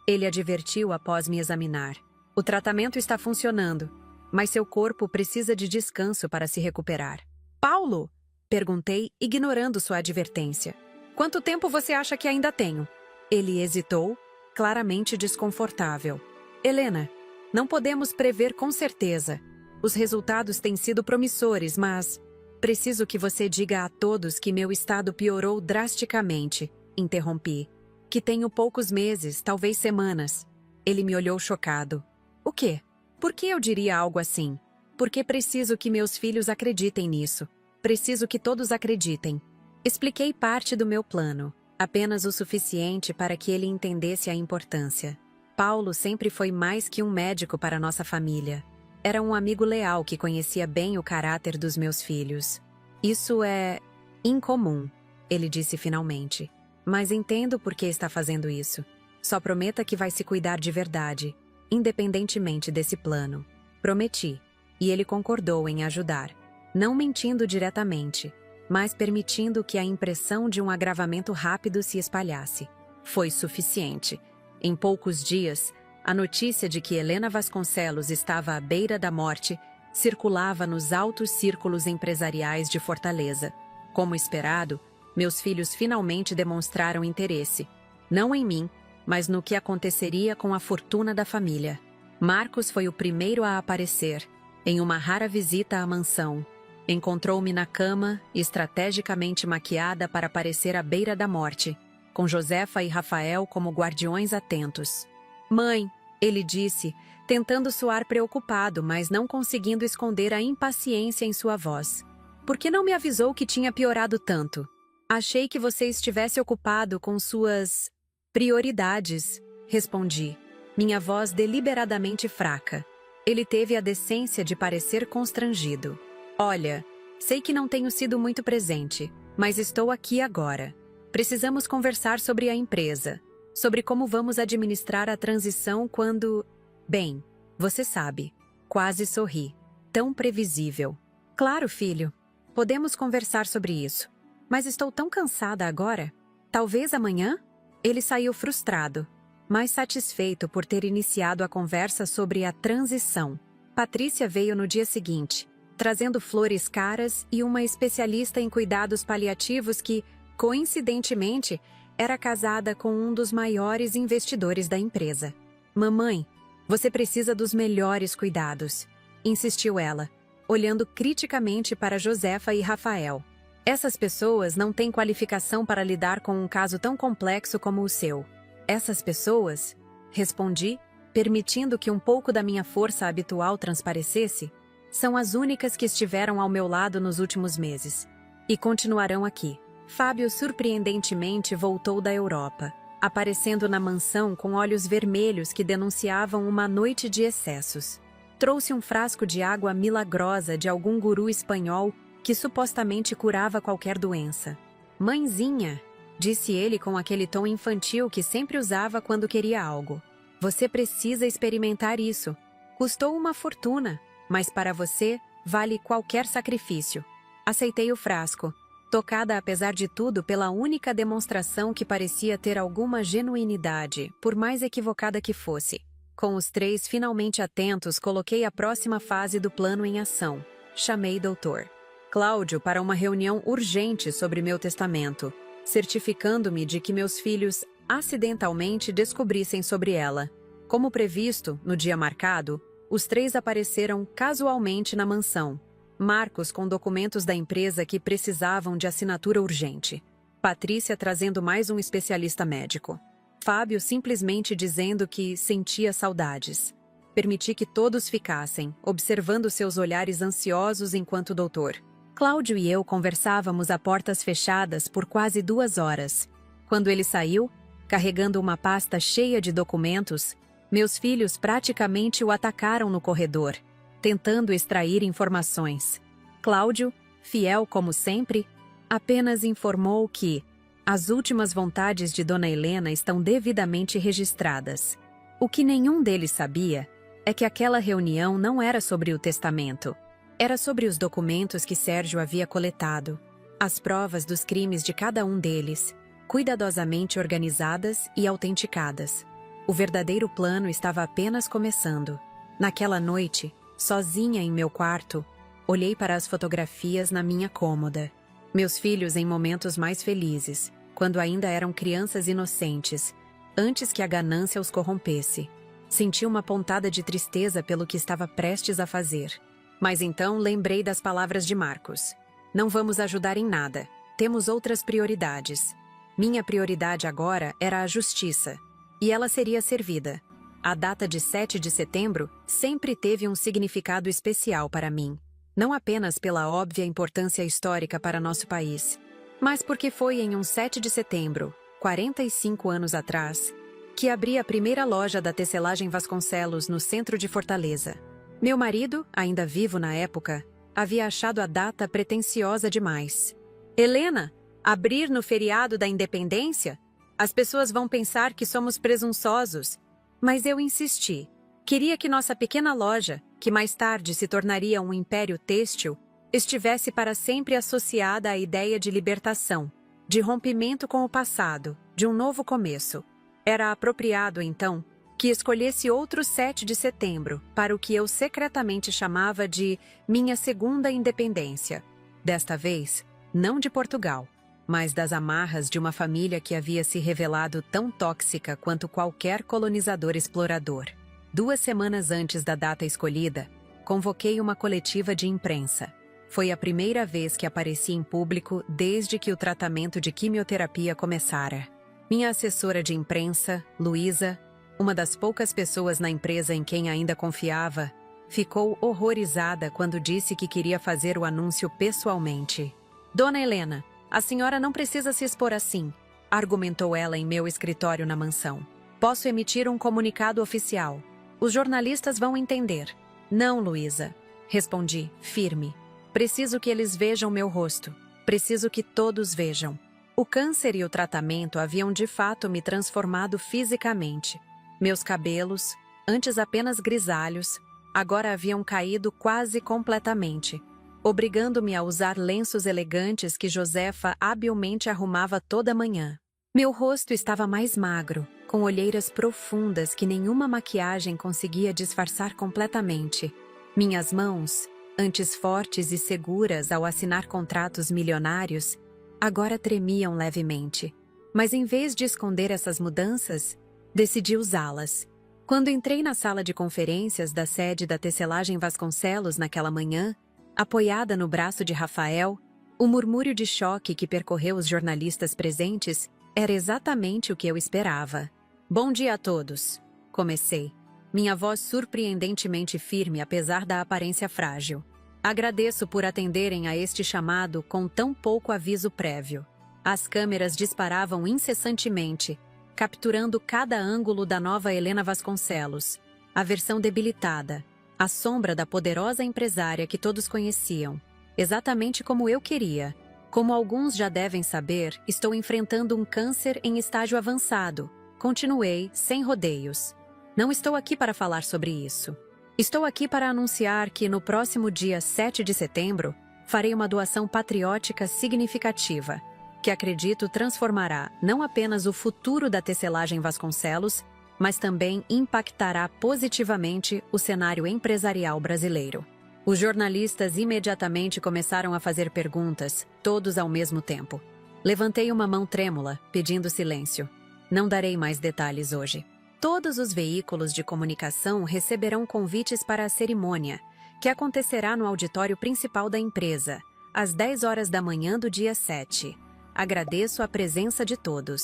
Ele advertiu após me examinar. O tratamento está funcionando, mas seu corpo precisa de descanso para se recuperar. Paulo? Perguntei, ignorando sua advertência. Quanto tempo você acha que ainda tenho? Ele hesitou, claramente desconfortável. Helena, não podemos prever com certeza. Os resultados têm sido promissores, mas preciso que você diga a todos que meu estado piorou drasticamente, interrompi. Que tenho poucos meses, talvez semanas. Ele me olhou chocado. O quê? Por que eu diria algo assim? Porque preciso que meus filhos acreditem nisso. Preciso que todos acreditem. Expliquei parte do meu plano, apenas o suficiente para que ele entendesse a importância. Paulo sempre foi mais que um médico para nossa família. Era um amigo leal que conhecia bem o caráter dos meus filhos. Isso é incomum, ele disse finalmente. Mas entendo por que está fazendo isso. Só prometa que vai se cuidar de verdade, independentemente desse plano. Prometi, e ele concordou em ajudar, não mentindo diretamente, mas permitindo que a impressão de um agravamento rápido se espalhasse. Foi suficiente. Em poucos dias, a notícia de que Helena Vasconcelos estava à beira da morte circulava nos altos círculos empresariais de Fortaleza. Como esperado, meus filhos finalmente demonstraram interesse, não em mim, mas no que aconteceria com a fortuna da família. Marcos foi o primeiro a aparecer, em uma rara visita à mansão. Encontrou-me na cama, estrategicamente maquiada para parecer à beira da morte, com Josefa e Rafael como guardiões atentos. Mãe, ele disse, tentando soar preocupado, mas não conseguindo esconder a impaciência em sua voz. Por que não me avisou que tinha piorado tanto? Achei que você estivesse ocupado com suas prioridades, respondi, minha voz deliberadamente fraca. Ele teve a decência de parecer constrangido. Olha, sei que não tenho sido muito presente, mas estou aqui agora. Precisamos conversar sobre a empresa, sobre como vamos administrar a transição quando... Bem, você sabe. Quase sorri. Tão previsível. Claro, filho. Podemos conversar sobre isso. Mas estou tão cansada agora. Talvez amanhã? Ele saiu frustrado, mas satisfeito por ter iniciado a conversa sobre a transição. Patrícia veio no dia seguinte, trazendo flores caras e uma especialista em cuidados paliativos que, coincidentemente, era casada com um dos maiores investidores da empresa. Mamãe, você precisa dos melhores cuidados, insistiu ela, olhando criticamente para Josefa e Rafael. Essas pessoas não têm qualificação para lidar com um caso tão complexo como o seu. Essas pessoas? Respondi, permitindo que um pouco da minha força habitual transparecesse. São as únicas que estiveram ao meu lado nos últimos meses. E continuarão aqui. Fábio surpreendentemente voltou da Europa, aparecendo na mansão com olhos vermelhos que denunciavam uma noite de excessos. Trouxe um frasco de água milagrosa de algum guru espanhol que supostamente curava qualquer doença. Mãezinha, disse ele com aquele tom infantil que sempre usava quando queria algo. Você precisa experimentar isso. Custou uma fortuna, mas para você vale qualquer sacrifício. Aceitei o frasco, tocada apesar de tudo pela única demonstração que parecia ter alguma genuinidade, por mais equivocada que fosse. Com os três finalmente atentos, coloquei a próxima fase do plano em ação. Chamei Dr. Cláudio para uma reunião urgente sobre meu testamento, certificando-me de que meus filhos acidentalmente descobrissem sobre ela. Como previsto, no dia marcado, os três apareceram casualmente na mansão. Marcos com documentos da empresa que precisavam de assinatura urgente. Patrícia trazendo mais um especialista médico. Fábio simplesmente dizendo que sentia saudades. Permiti que todos ficassem, observando seus olhares ansiosos enquanto o doutor. Cláudio e eu conversávamos a portas fechadas por quase 2 horas. Quando ele saiu, carregando uma pasta cheia de documentos, meus filhos praticamente o atacaram no corredor, tentando extrair informações. Cláudio, fiel como sempre, apenas informou que as últimas vontades de Dona Helena estão devidamente registradas. O que nenhum deles sabia é que aquela reunião não era sobre o testamento. Era sobre os documentos que Sérgio havia coletado, as provas dos crimes de cada um deles, cuidadosamente organizadas e autenticadas. O verdadeiro plano estava apenas começando. Naquela noite, sozinha em meu quarto, olhei para as fotografias na minha cômoda. Meus filhos em momentos mais felizes, quando ainda eram crianças inocentes, antes que a ganância os corrompesse. Senti uma pontada de tristeza pelo que estava prestes a fazer. Mas então lembrei das palavras de Marcos. Não vamos ajudar em nada. Temos outras prioridades. Minha prioridade agora era a justiça. E ela seria servida. A data de 7 de setembro sempre teve um significado especial para mim. Não apenas pela óbvia importância histórica para nosso país, mas porque foi em um 7 de setembro, 45 anos atrás, que abri a primeira loja da tecelagem Vasconcelos no centro de Fortaleza. Meu marido, ainda vivo na época, havia achado a data pretensiosa demais. Helena, abrir no feriado da Independência? As pessoas vão pensar que somos presunçosos. Mas eu insisti. Queria que nossa pequena loja, que mais tarde se tornaria um império têxtil, estivesse para sempre associada à ideia de libertação, de rompimento com o passado, de um novo começo. Era apropriado, então, que escolhesse outro 7 de setembro para o que eu secretamente chamava de minha segunda independência. Desta vez, não de Portugal, mas das amarras de uma família que havia se revelado tão tóxica quanto qualquer colonizador explorador. 2 semanas antes da data escolhida, convoquei uma coletiva de imprensa. Foi a primeira vez que apareci em público desde que o tratamento de quimioterapia começara. Minha assessora de imprensa, Luísa, uma das poucas pessoas na empresa em quem ainda confiava, ficou horrorizada quando disse que queria fazer o anúncio pessoalmente. Dona Helena, a senhora não precisa se expor assim, argumentou ela em meu escritório na mansão. Posso emitir um comunicado oficial. Os jornalistas vão entender. Não, Luísa, respondi, firme. Preciso que eles vejam meu rosto. Preciso que todos vejam. O câncer e o tratamento haviam de fato me transformado fisicamente. Meus cabelos, antes apenas grisalhos, agora haviam caído quase completamente, obrigando-me a usar lenços elegantes que Josefa habilmente arrumava toda manhã. Meu rosto estava mais magro, com olheiras profundas que nenhuma maquiagem conseguia disfarçar completamente. Minhas mãos, antes fortes e seguras ao assinar contratos milionários, agora tremiam levemente. Mas em vez de esconder essas mudanças, decidi usá-las. Quando entrei na sala de conferências da sede da tecelagem Vasconcelos naquela manhã, apoiada no braço de Rafael, o murmúrio de choque que percorreu os jornalistas presentes era exatamente o que eu esperava. Bom dia a todos, comecei, minha voz surpreendentemente firme apesar da aparência frágil. Agradeço por atenderem a este chamado com tão pouco aviso prévio. As câmeras disparavam incessantemente, capturando cada ângulo da nova Helena Vasconcelos, a versão debilitada, a sombra da poderosa empresária que todos conheciam, exatamente como eu queria. Como alguns já devem saber, estou enfrentando um câncer em estágio avançado. Continuei, sem rodeios. Não estou aqui para falar sobre isso. Estou aqui para anunciar que no próximo dia 7 de setembro, farei uma doação patriótica significativa, que acredito transformará não apenas o futuro da tecelagem Vasconcelos, mas também impactará positivamente o cenário empresarial brasileiro. Os jornalistas imediatamente começaram a fazer perguntas, todos ao mesmo tempo. Levantei uma mão trêmula, pedindo silêncio. Não darei mais detalhes hoje. Todos os veículos de comunicação receberão convites para a cerimônia, que acontecerá no auditório principal da empresa, às 10 horas da manhã do dia 7. Agradeço a presença de todos.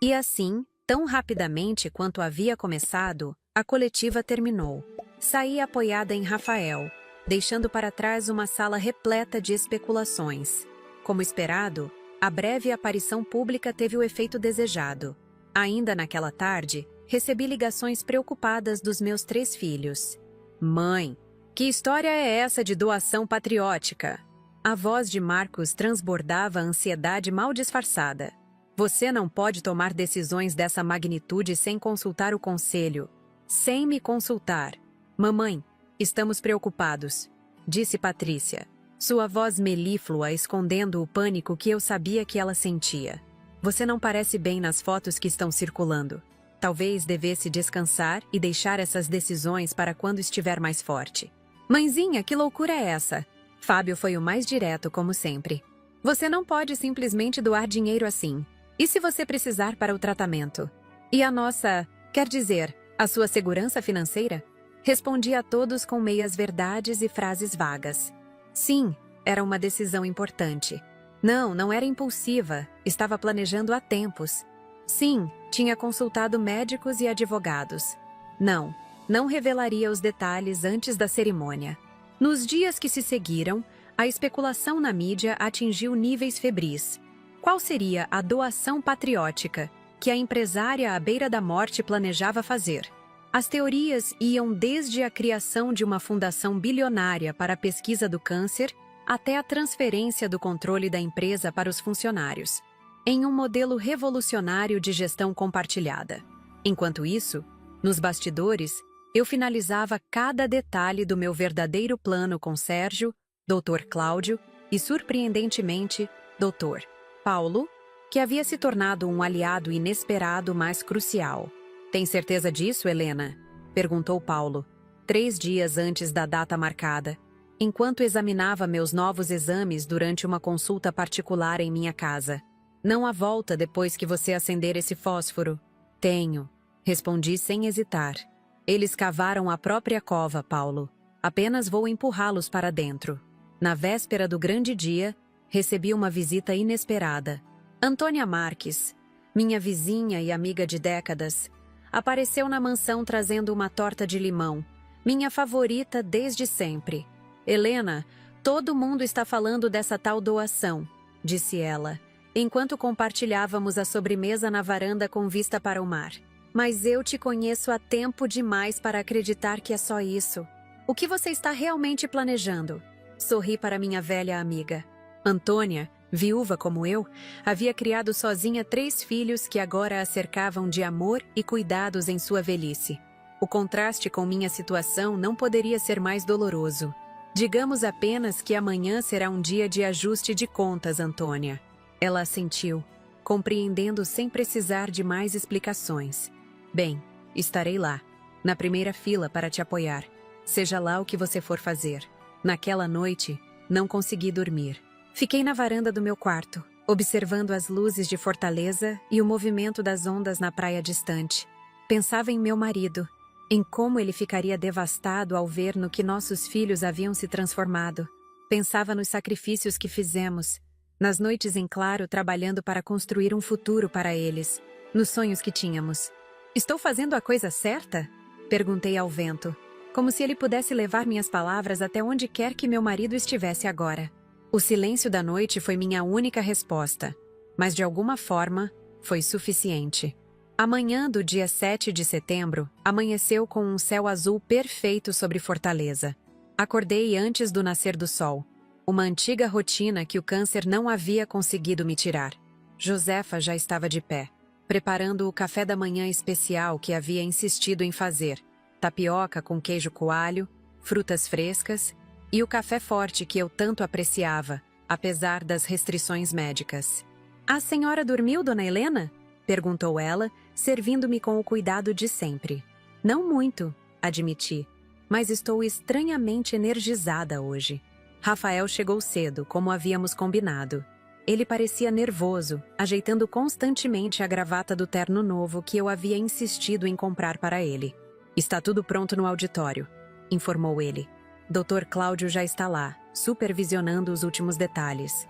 E assim, tão rapidamente quanto havia começado, a coletiva terminou. Saí apoiada em Rafael, deixando para trás uma sala repleta de especulações. Como esperado, a breve aparição pública teve o efeito desejado. Ainda naquela tarde, recebi ligações preocupadas dos meus 3 filhos. Mãe, que história é essa de doação patriótica? A voz de Marcos transbordava a ansiedade mal disfarçada. Você não pode tomar decisões dessa magnitude sem consultar o conselho. Sem me consultar. Mamãe, estamos preocupados, disse Patrícia, sua voz melíflua escondendo o pânico que eu sabia que ela sentia. Você não parece bem nas fotos que estão circulando. Talvez devesse descansar e deixar essas decisões para quando estiver mais forte. Mãezinha, que loucura é essa? Fábio foi o mais direto, como sempre. Você não pode simplesmente doar dinheiro assim. E se você precisar para o tratamento? E a nossa, quer dizer, a sua segurança financeira? Respondi a todos com meias verdades e frases vagas. Sim, era uma decisão importante. Não era impulsiva, estava planejando há tempos. Sim, tinha consultado médicos e advogados. Não revelaria os detalhes antes da cerimônia. Nos dias que se seguiram, a especulação na mídia atingiu níveis febris. Qual seria a doação patriótica que a empresária à beira da morte planejava fazer? As teorias iam desde a criação de uma fundação bilionária para a pesquisa do câncer até a transferência do controle da empresa para os funcionários, em um modelo revolucionário de gestão compartilhada. Enquanto isso, nos bastidores, eu finalizava cada detalhe do meu verdadeiro plano com Sérgio, Dr. Cláudio e, surpreendentemente, Dr. Paulo, que havia se tornado um aliado inesperado, mas crucial. Tem certeza disso, Helena? Perguntou Paulo, 3 dias antes da data marcada, enquanto examinava meus novos exames durante uma consulta particular em minha casa. Não há volta depois que você acender esse fósforo. Tenho, respondi sem hesitar. Eles cavaram a própria cova, Paulo. Apenas vou empurrá-los para dentro. Na véspera do grande dia, recebi uma visita inesperada. Antônia Marques, minha vizinha e amiga de décadas, apareceu na mansão trazendo uma torta de limão, minha favorita desde sempre. Helena, todo mundo está falando dessa tal doação, disse ela, enquanto compartilhávamos a sobremesa na varanda com vista para o mar. Mas eu te conheço há tempo demais para acreditar que é só isso. O que você está realmente planejando? Sorri para minha velha amiga. Antônia, viúva como eu, havia criado sozinha 3 filhos que agora a cercavam de amor e cuidados em sua velhice. O contraste com minha situação não poderia ser mais doloroso. Digamos apenas que amanhã será um dia de ajuste de contas, Antônia. Ela assentiu, compreendendo sem precisar de mais explicações. Bem, estarei lá, na primeira fila para te apoiar, seja lá o que você for fazer. Naquela noite, não consegui dormir. Fiquei na varanda do meu quarto, observando as luzes de Fortaleza e o movimento das ondas na praia distante. Pensava em meu marido, em como ele ficaria devastado ao ver no que nossos filhos haviam se transformado. Pensava nos sacrifícios que fizemos, nas noites em claro trabalhando para construir um futuro para eles, nos sonhos que tínhamos. Estou fazendo a coisa certa? Perguntei ao vento, como se ele pudesse levar minhas palavras até onde quer que meu marido estivesse agora. O silêncio da noite foi minha única resposta, mas de alguma forma foi suficiente. A manhã do dia 7 de setembro amanheceu com um céu azul perfeito sobre Fortaleza. Acordei antes do nascer do sol, uma antiga rotina que o câncer não havia conseguido me tirar. Josefa já estava de pé, preparando o café da manhã especial que havia insistido em fazer: tapioca com queijo coalho, frutas frescas e o café forte que eu tanto apreciava, apesar das restrições médicas. "A senhora dormiu, dona Helena?" perguntou ela, servindo-me com o cuidado de sempre. "Não muito", admiti, "mas estou estranhamente energizada hoje." Rafael chegou cedo, como havíamos combinado. Ele parecia nervoso, ajeitando constantemente a gravata do terno novo que eu havia insistido em comprar para ele. "Está tudo pronto no auditório", informou ele. Dr. Cláudio já está lá, supervisionando os últimos detalhes.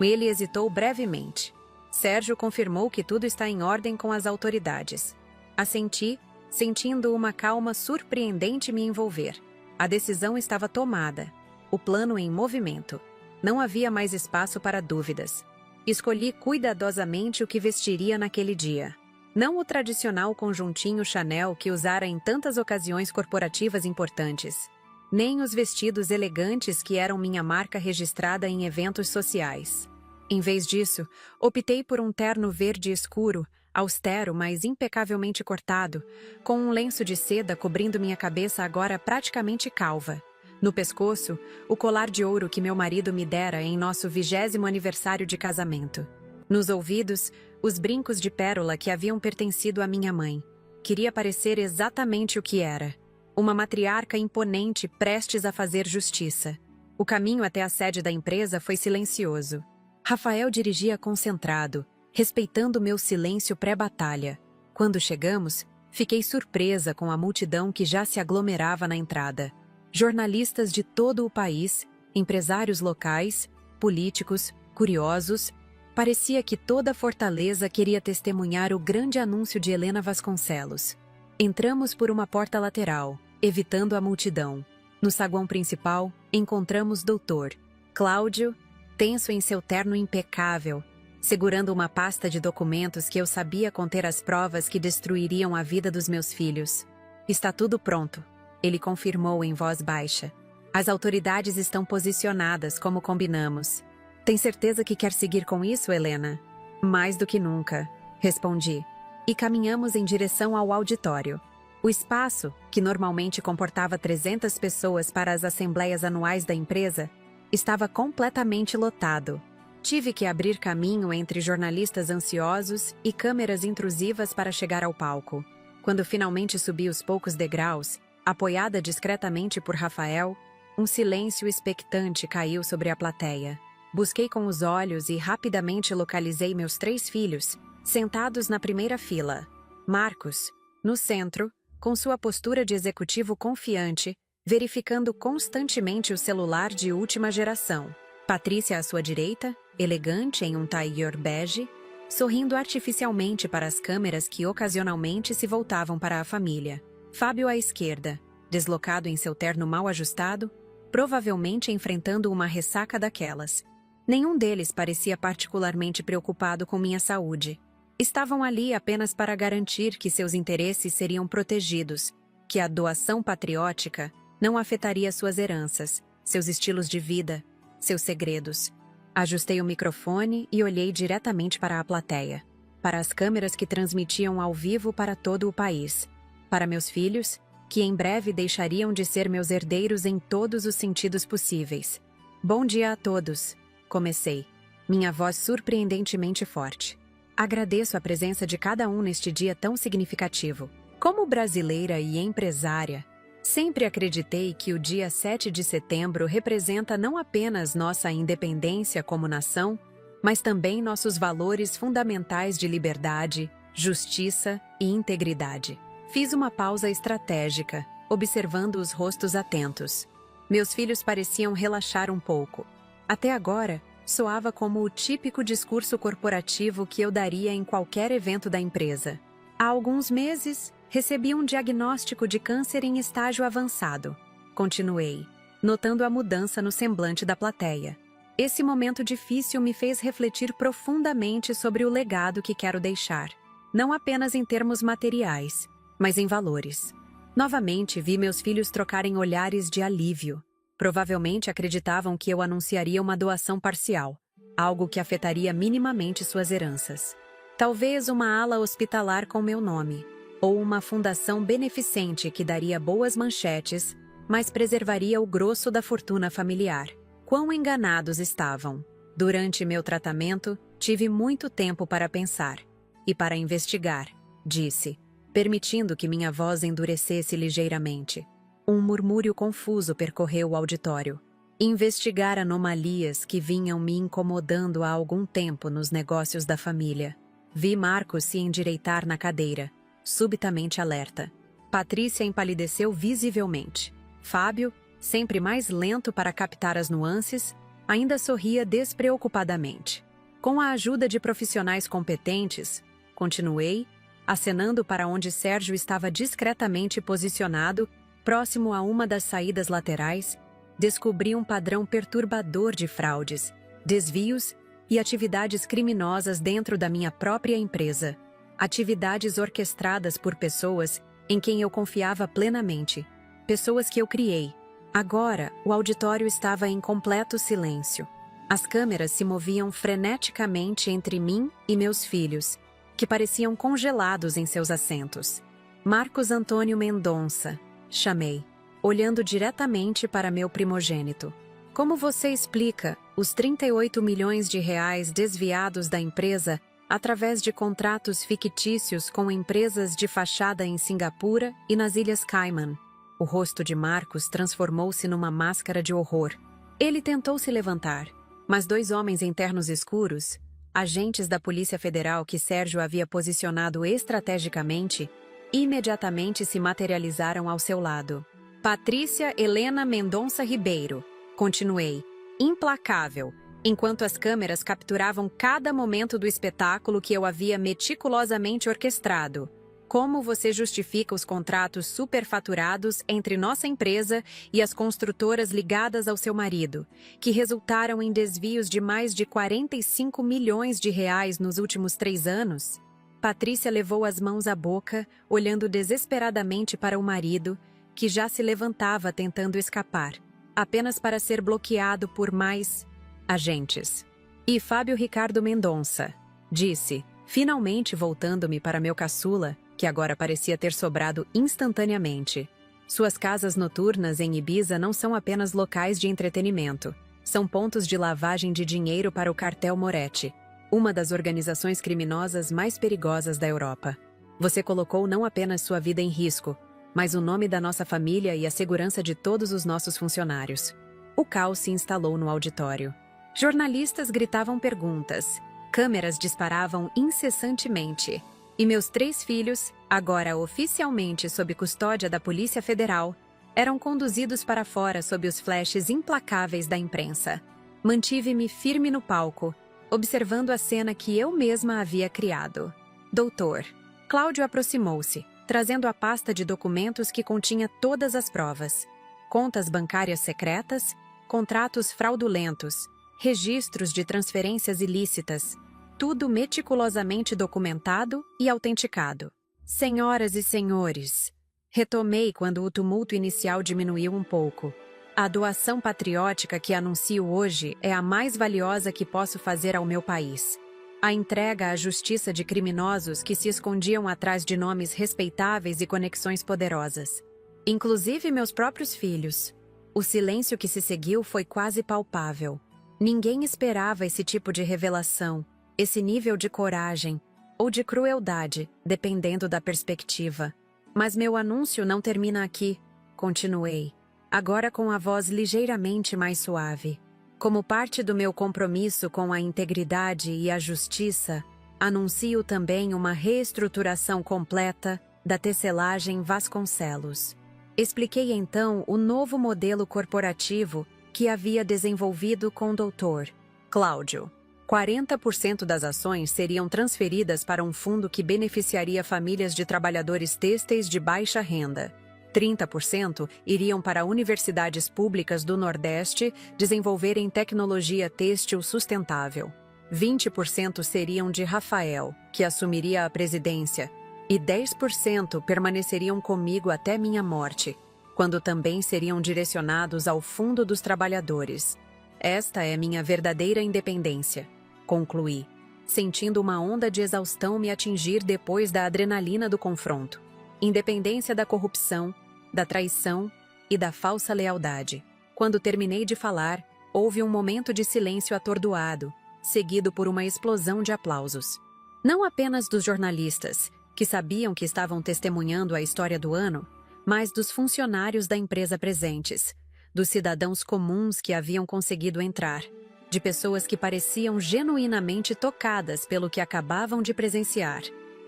Ele hesitou brevemente. Sérgio confirmou que tudo está em ordem com as autoridades. Assenti, sentindo uma calma surpreendente me envolver. A decisão estava tomada. O plano em movimento. Não havia mais espaço para dúvidas. Escolhi cuidadosamente o que vestiria naquele dia. Não o tradicional conjuntinho Chanel que usara em tantas ocasiões corporativas importantes. Nem os vestidos elegantes que eram minha marca registrada em eventos sociais. Em vez disso, optei por um terno verde escuro, austero, mas impecavelmente cortado, com um lenço de seda cobrindo minha cabeça agora praticamente calva. No pescoço, o colar de ouro que meu marido me dera em nosso 20º aniversário de casamento. Nos ouvidos, os brincos de pérola que haviam pertencido à minha mãe. Queria parecer exatamente o que era. Uma matriarca imponente prestes a fazer justiça. O caminho até a sede da empresa foi silencioso. Rafael dirigia concentrado, respeitando meu silêncio pré-batalha. Quando chegamos, fiquei surpresa com a multidão que já se aglomerava na entrada. Jornalistas de todo o país, empresários locais, políticos, curiosos. Parecia que toda Fortaleza queria testemunhar o grande anúncio de Helena Vasconcelos. Entramos por uma porta lateral, evitando a multidão. No saguão principal, encontramos Dr. Cláudio, tenso em seu terno impecável, segurando uma pasta de documentos que eu sabia conter as provas que destruiriam a vida dos meus filhos. "Está tudo pronto", ele confirmou em voz baixa. "As autoridades estão posicionadas, como combinamos." "Tem certeza que quer seguir com isso, Helena?" "Mais do que nunca", respondi. E caminhamos em direção ao auditório. O espaço, que normalmente comportava 300 pessoas para as assembleias anuais da empresa, estava completamente lotado. Tive que abrir caminho entre jornalistas ansiosos e câmeras intrusivas para chegar ao palco. Quando finalmente subi os poucos degraus, apoiada discretamente por Rafael, um silêncio expectante caiu sobre a plateia. Busquei com os olhos e rapidamente localizei meus 3 filhos, sentados na primeira fila. Marcos, no centro, com sua postura de executivo confiante, verificando constantemente o celular de última geração. Patrícia à sua direita, elegante em um tailleur bege, sorrindo artificialmente para as câmeras que ocasionalmente se voltavam para a família. Fábio à esquerda, deslocado em seu terno mal ajustado, provavelmente enfrentando uma ressaca daquelas. Nenhum deles parecia particularmente preocupado com minha saúde. Estavam ali apenas para garantir que seus interesses seriam protegidos, que a doação patriótica não afetaria suas heranças, seus estilos de vida, seus segredos. Ajustei o microfone e olhei diretamente para a plateia, para as câmeras que transmitiam ao vivo para todo o país, para meus filhos, que em breve deixariam de ser meus herdeiros em todos os sentidos possíveis. Bom dia a todos, comecei, minha voz surpreendentemente forte. Agradeço a presença de cada um neste dia tão significativo. Como brasileira e empresária, sempre acreditei que o dia 7 de setembro representa não apenas nossa independência como nação, mas também nossos valores fundamentais de liberdade, justiça e integridade. Fiz uma pausa estratégica, observando os rostos atentos. Meus filhos pareciam relaxar um pouco. Até agora, soava como o típico discurso corporativo que eu daria em qualquer evento da empresa. Há alguns meses, recebi um diagnóstico de câncer em estágio avançado. Continuei, notando a mudança no semblante da plateia. Esse momento difícil me fez refletir profundamente sobre o legado que quero deixar, não apenas em termos materiais, mas em valores. Novamente, vi meus filhos trocarem olhares de alívio. Provavelmente acreditavam que eu anunciaria uma doação parcial, algo que afetaria minimamente suas heranças. Talvez uma ala hospitalar com meu nome, ou uma fundação beneficente que daria boas manchetes, mas preservaria o grosso da fortuna familiar. Quão enganados estavam! Durante meu tratamento, tive muito tempo para pensar e para investigar, disse, permitindo que minha voz endurecesse ligeiramente. Um murmúrio confuso percorreu o auditório. Investigar anomalias que vinham me incomodando há algum tempo nos negócios da família. Vi Marcos se endireitar na cadeira, subitamente alerta. Patrícia empalideceu visivelmente. Fábio, sempre mais lento para captar as nuances, ainda sorria despreocupadamente. Com a ajuda de profissionais competentes, continuei, acenando para onde Sérgio estava discretamente posicionado, próximo a uma das saídas laterais, descobri um padrão perturbador de fraudes, desvios e atividades criminosas dentro da minha própria empresa. Atividades orquestradas por pessoas em quem eu confiava plenamente. Pessoas que eu criei. Agora, o auditório estava em completo silêncio. As câmeras se moviam freneticamente entre mim e meus filhos, que pareciam congelados em seus assentos. Marcos Antônio Mendonça, chamei, olhando diretamente para meu primogênito. Como você explica os 38 milhões de reais desviados da empresa através de contratos fictícios com empresas de fachada em Singapura e nas Ilhas Cayman? O rosto de Marcos transformou-se numa máscara de horror. Ele tentou se levantar, mas dois homens em ternos escuros, agentes da Polícia Federal que Sérgio havia posicionado estrategicamente, imediatamente se materializaram ao seu lado. Patrícia Helena Mendonça Ribeiro, continuei, implacável, enquanto as câmeras capturavam cada momento do espetáculo que eu havia meticulosamente orquestrado. Como você justifica os contratos superfaturados entre nossa empresa e as construtoras ligadas ao seu marido, que resultaram em desvios de mais de 45 milhões de reais nos últimos 3 anos? Patrícia levou as mãos à boca, olhando desesperadamente para o marido, que já se levantava tentando escapar, apenas para ser bloqueado por mais agentes. E Fábio Ricardo Mendonça, disse, finalmente voltando-me para meu caçula, que agora parecia ter sobrado instantaneamente. Suas casas noturnas em Ibiza não são apenas locais de entretenimento, são pontos de lavagem de dinheiro para o cartel Moretti, uma das organizações criminosas mais perigosas da Europa. Você colocou não apenas sua vida em risco, mas o nome da nossa família e a segurança de todos os nossos funcionários. O caos se instalou no auditório. Jornalistas gritavam perguntas, câmeras disparavam incessantemente, e meus 3 filhos, agora oficialmente sob custódia da Polícia Federal, Eram conduzidos para fora sob os flashes implacáveis da imprensa. Mantive-me firme no palco, observando a cena que eu mesma havia criado. Doutor. Cláudio aproximou-se, trazendo a pasta de documentos que continha todas as provas. Contas bancárias secretas, contratos fraudulentos, registros de transferências ilícitas, tudo meticulosamente documentado e autenticado. Senhoras e senhores, retomei quando o tumulto inicial diminuiu um pouco. A doação patriótica que anuncio hoje é a mais valiosa que posso fazer ao meu país. A entrega à justiça de criminosos que se escondiam atrás de nomes respeitáveis e conexões poderosas. Inclusive meus próprios filhos. O silêncio que se seguiu foi quase palpável. Ninguém esperava esse tipo de revelação, esse nível de coragem, ou de crueldade, dependendo da perspectiva. Mas meu anúncio não termina aqui, continuei, agora com a voz ligeiramente mais suave. Como parte do meu compromisso com a integridade e a justiça, anuncio também uma reestruturação completa da tecelagem Vasconcelos. Expliquei então o novo modelo corporativo que havia desenvolvido com o Dr. Cláudio. 40% das ações seriam transferidas para um fundo que beneficiaria famílias de trabalhadores têxteis de baixa renda. 30% iriam para universidades públicas do Nordeste desenvolverem tecnologia têxtil sustentável. 20% seriam de Rafael, que assumiria a presidência, e 10% permaneceriam comigo até minha morte, quando também seriam direcionados ao Fundo dos Trabalhadores. Esta é minha verdadeira independência, concluí, sentindo uma onda de exaustão me atingir depois da adrenalina do confronto. Independência da corrupção, da traição e da falsa lealdade. Quando terminei de falar, houve um momento de silêncio atordoado, seguido por uma explosão de aplausos. Não apenas dos jornalistas, que sabiam que estavam testemunhando a história do ano, mas dos funcionários da empresa presentes, dos cidadãos comuns que haviam conseguido entrar, de pessoas que pareciam genuinamente tocadas pelo que acabavam de presenciar.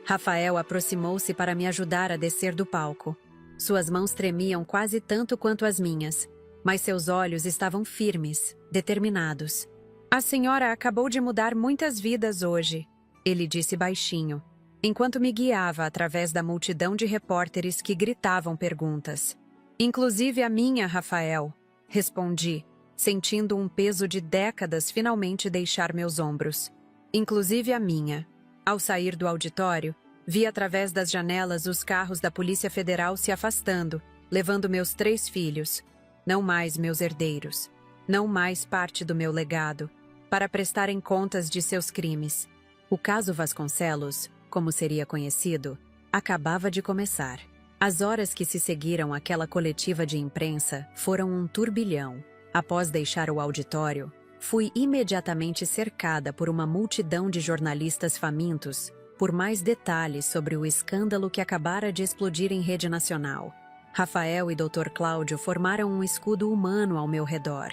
Rafael aproximou-se para me ajudar a descer do palco. Suas mãos tremiam quase tanto quanto as minhas, mas seus olhos estavam firmes, determinados. A senhora acabou de mudar muitas vidas hoje, ele disse baixinho, enquanto me guiava através da multidão de repórteres que gritavam perguntas. Inclusive a minha, Rafael, respondi, sentindo um peso de décadas finalmente deixar meus ombros. Inclusive a minha. Ao sair do auditório, vi através das janelas os carros da Polícia Federal se afastando, levando meus 3 filhos, não mais meus herdeiros, não mais parte do meu legado, para prestarem contas de seus crimes. O caso Vasconcelos, como seria conhecido, acabava de começar. As horas que se seguiram àquela coletiva de imprensa foram um turbilhão. Após deixar o auditório, fui imediatamente cercada por uma multidão de jornalistas famintos por mais detalhes sobre o escândalo que acabara de explodir em rede nacional. Rafael e Dr. Cláudio formaram um escudo humano ao meu redor,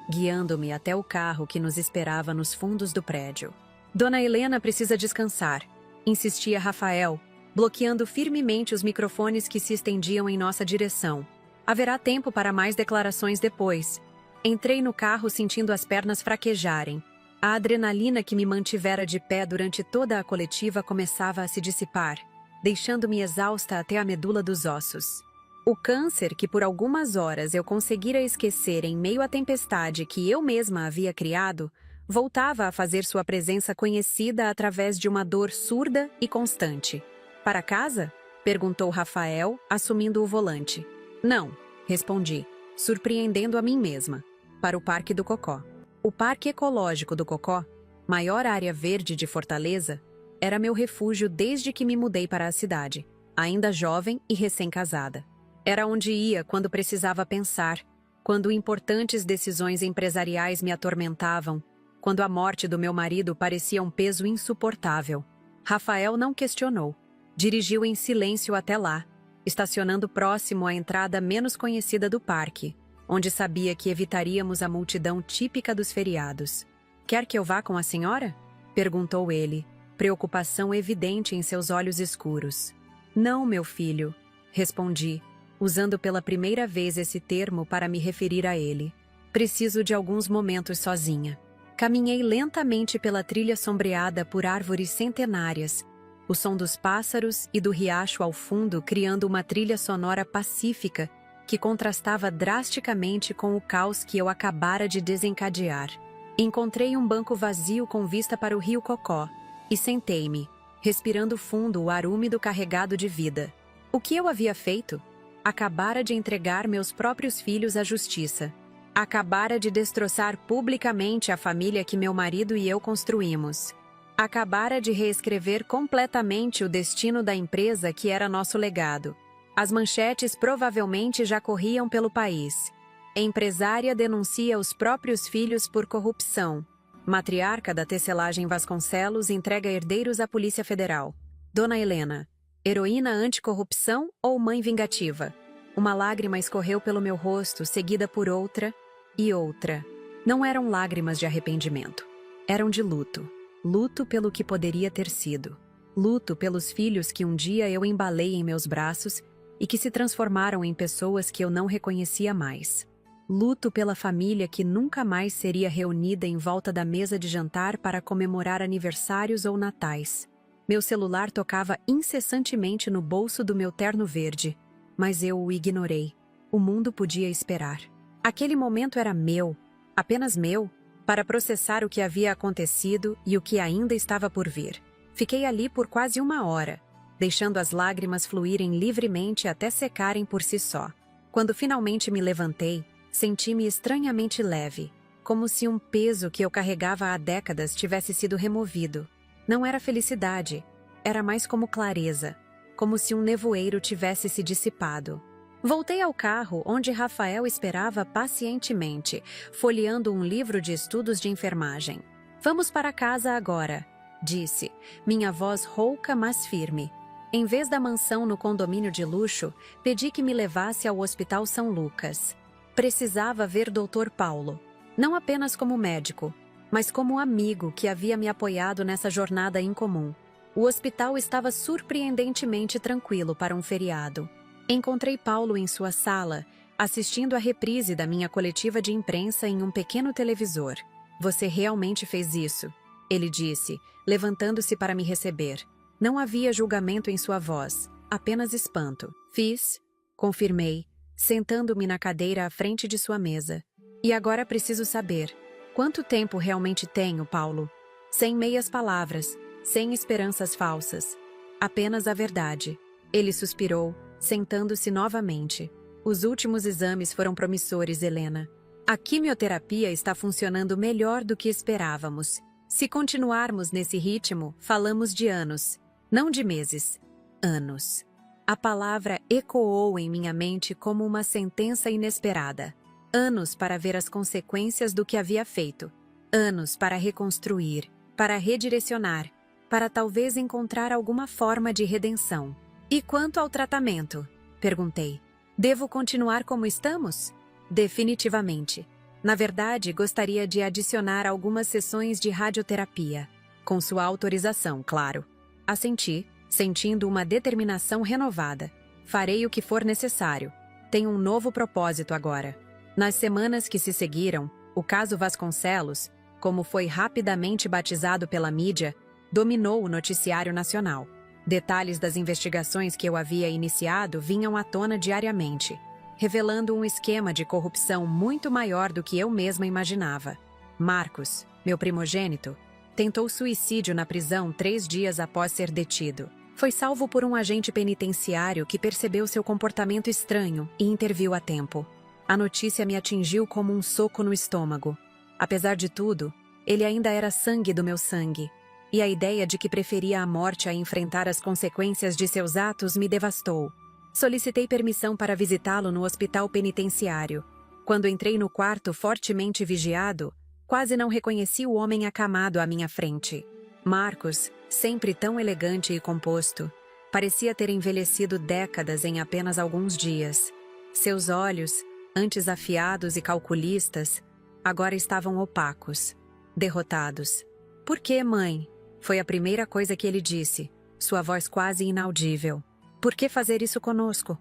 guiando-me até o carro que nos esperava nos fundos do prédio. Dona Helena precisa descansar, insistia Rafael, bloqueando firmemente os microfones que se estendiam em nossa direção. Haverá tempo para mais declarações depois. Entrei no carro sentindo as pernas fraquejarem. A adrenalina que me mantivera de pé durante toda a coletiva começava a se dissipar, deixando-me exausta até a medula dos ossos. O câncer que por algumas horas eu conseguira esquecer em meio à tempestade que eu mesma havia criado, voltava a fazer sua presença conhecida através de uma dor surda e constante. Para casa? Perguntou Rafael, assumindo o volante. Não, respondi, surpreendendo a mim mesma. Para o Parque do Cocó. O Parque Ecológico do Cocó, maior área verde de Fortaleza, era meu refúgio desde que me mudei para a cidade, ainda jovem e recém-casada. Era onde ia quando precisava pensar, quando importantes decisões empresariais me atormentavam, quando a morte do meu marido parecia um peso insuportável. Rafael não questionou. Dirigiu em silêncio até lá, estacionando próximo à entrada menos conhecida do parque, onde sabia que evitaríamos a multidão típica dos feriados. Quer que eu vá com a senhora? Perguntou ele, preocupação evidente em seus olhos escuros. Não, meu filho, respondi, usando pela primeira vez esse termo para me referir a ele. Preciso de alguns momentos sozinha. Caminhei lentamente pela trilha sombreada por árvores centenárias, o som dos pássaros e do riacho ao fundo criando uma trilha sonora pacífica que contrastava drasticamente com o caos que eu acabara de desencadear. Encontrei um banco vazio com vista para o rio Cocó e sentei-me, respirando fundo o ar úmido carregado de vida. O que eu havia feito? Acabara de entregar meus próprios filhos à justiça. Acabara de destroçar publicamente a família que meu marido e eu construímos. Acabara de reescrever completamente o destino da empresa que era nosso legado. As manchetes provavelmente já corriam pelo país. Empresária denuncia os próprios filhos por corrupção. Matriarca da tecelagem Vasconcelos entrega herdeiros à Polícia Federal. Dona Helena, heroína anticorrupção ou mãe vingativa? Uma lágrima escorreu pelo meu rosto, seguida por outra e outra. Não eram lágrimas de arrependimento. Eram de luto. Luto pelo que poderia ter sido. Luto pelos filhos que um dia eu embalei em meus braços e que se transformaram em pessoas que eu não reconhecia mais. Luto pela família que nunca mais seria reunida em volta da mesa de jantar para comemorar aniversários ou natais. Meu celular tocava incessantemente no bolso do meu terno verde, mas eu o ignorei. O mundo podia esperar. Aquele momento era meu, apenas meu, para processar o que havia acontecido e o que ainda estava por vir. Fiquei ali por quase 1 hora, deixando as lágrimas fluírem livremente até secarem por si só. Quando finalmente me levantei, senti-me estranhamente leve, como se um peso que eu carregava há décadas tivesse sido removido. Não era felicidade, era mais como clareza, como se um nevoeiro tivesse se dissipado. Voltei ao carro, onde Rafael esperava pacientemente, folheando um livro de estudos de enfermagem. "Vamos para casa agora", disse, minha voz rouca mas firme. Em vez da mansão no condomínio de luxo, pedi que me levasse ao Hospital São Lucas. Precisava ver Dr. Paulo, não apenas como médico, mas como amigo que havia me apoiado nessa jornada incomum. O hospital estava surpreendentemente tranquilo para um feriado. Encontrei Paulo em sua sala, assistindo à reprise da minha coletiva de imprensa em um pequeno televisor. "Você realmente fez isso?", ele disse, levantando-se para me receber. Não havia julgamento em sua voz, apenas espanto. "Fiz", confirmei, sentando-me na cadeira à frente de sua mesa. "E agora preciso saber, quanto tempo realmente tenho, Paulo?" Sem meias palavras, sem esperanças falsas. Apenas a verdade. Ele suspirou, sentando-se novamente. "Os últimos exames foram promissores, Helena. A quimioterapia está funcionando melhor do que esperávamos. Se continuarmos nesse ritmo, falamos de anos, não de meses. Anos." A palavra ecoou em minha mente como uma sentença inesperada. Anos para ver as consequências do que havia feito. Anos para reconstruir, para redirecionar, para talvez encontrar alguma forma de redenção. "E quanto ao tratamento?", perguntei. "Devo continuar como estamos?" "Definitivamente. Na verdade, gostaria de adicionar algumas sessões de radioterapia. Com sua autorização, claro." Assenti, sentindo uma determinação renovada. "Farei o que for necessário. Tenho um novo propósito agora." Nas semanas que se seguiram, o caso Vasconcelos, como foi rapidamente batizado pela mídia, dominou o noticiário nacional. Detalhes das investigações que eu havia iniciado vinham à tona diariamente, revelando um esquema de corrupção muito maior do que eu mesma imaginava. Marcos, meu primogênito, tentou suicídio na prisão 3 dias após ser detido. Foi salvo por um agente penitenciário que percebeu seu comportamento estranho e interviu a tempo. A notícia me atingiu como um soco no estômago. Apesar de tudo, ele ainda era sangue do meu sangue, e a ideia de que preferia a morte a enfrentar as consequências de seus atos me devastou. Solicitei permissão para visitá-lo no hospital penitenciário. Quando entrei no quarto fortemente vigiado, quase não reconheci o homem acamado à minha frente. Marcos, sempre tão elegante e composto, parecia ter envelhecido décadas em apenas alguns dias. Seus olhos, antes afiados e calculistas, agora estavam opacos, derrotados. "Por que, mãe?", foi a primeira coisa que ele disse, sua voz quase inaudível. "Por que fazer isso conosco?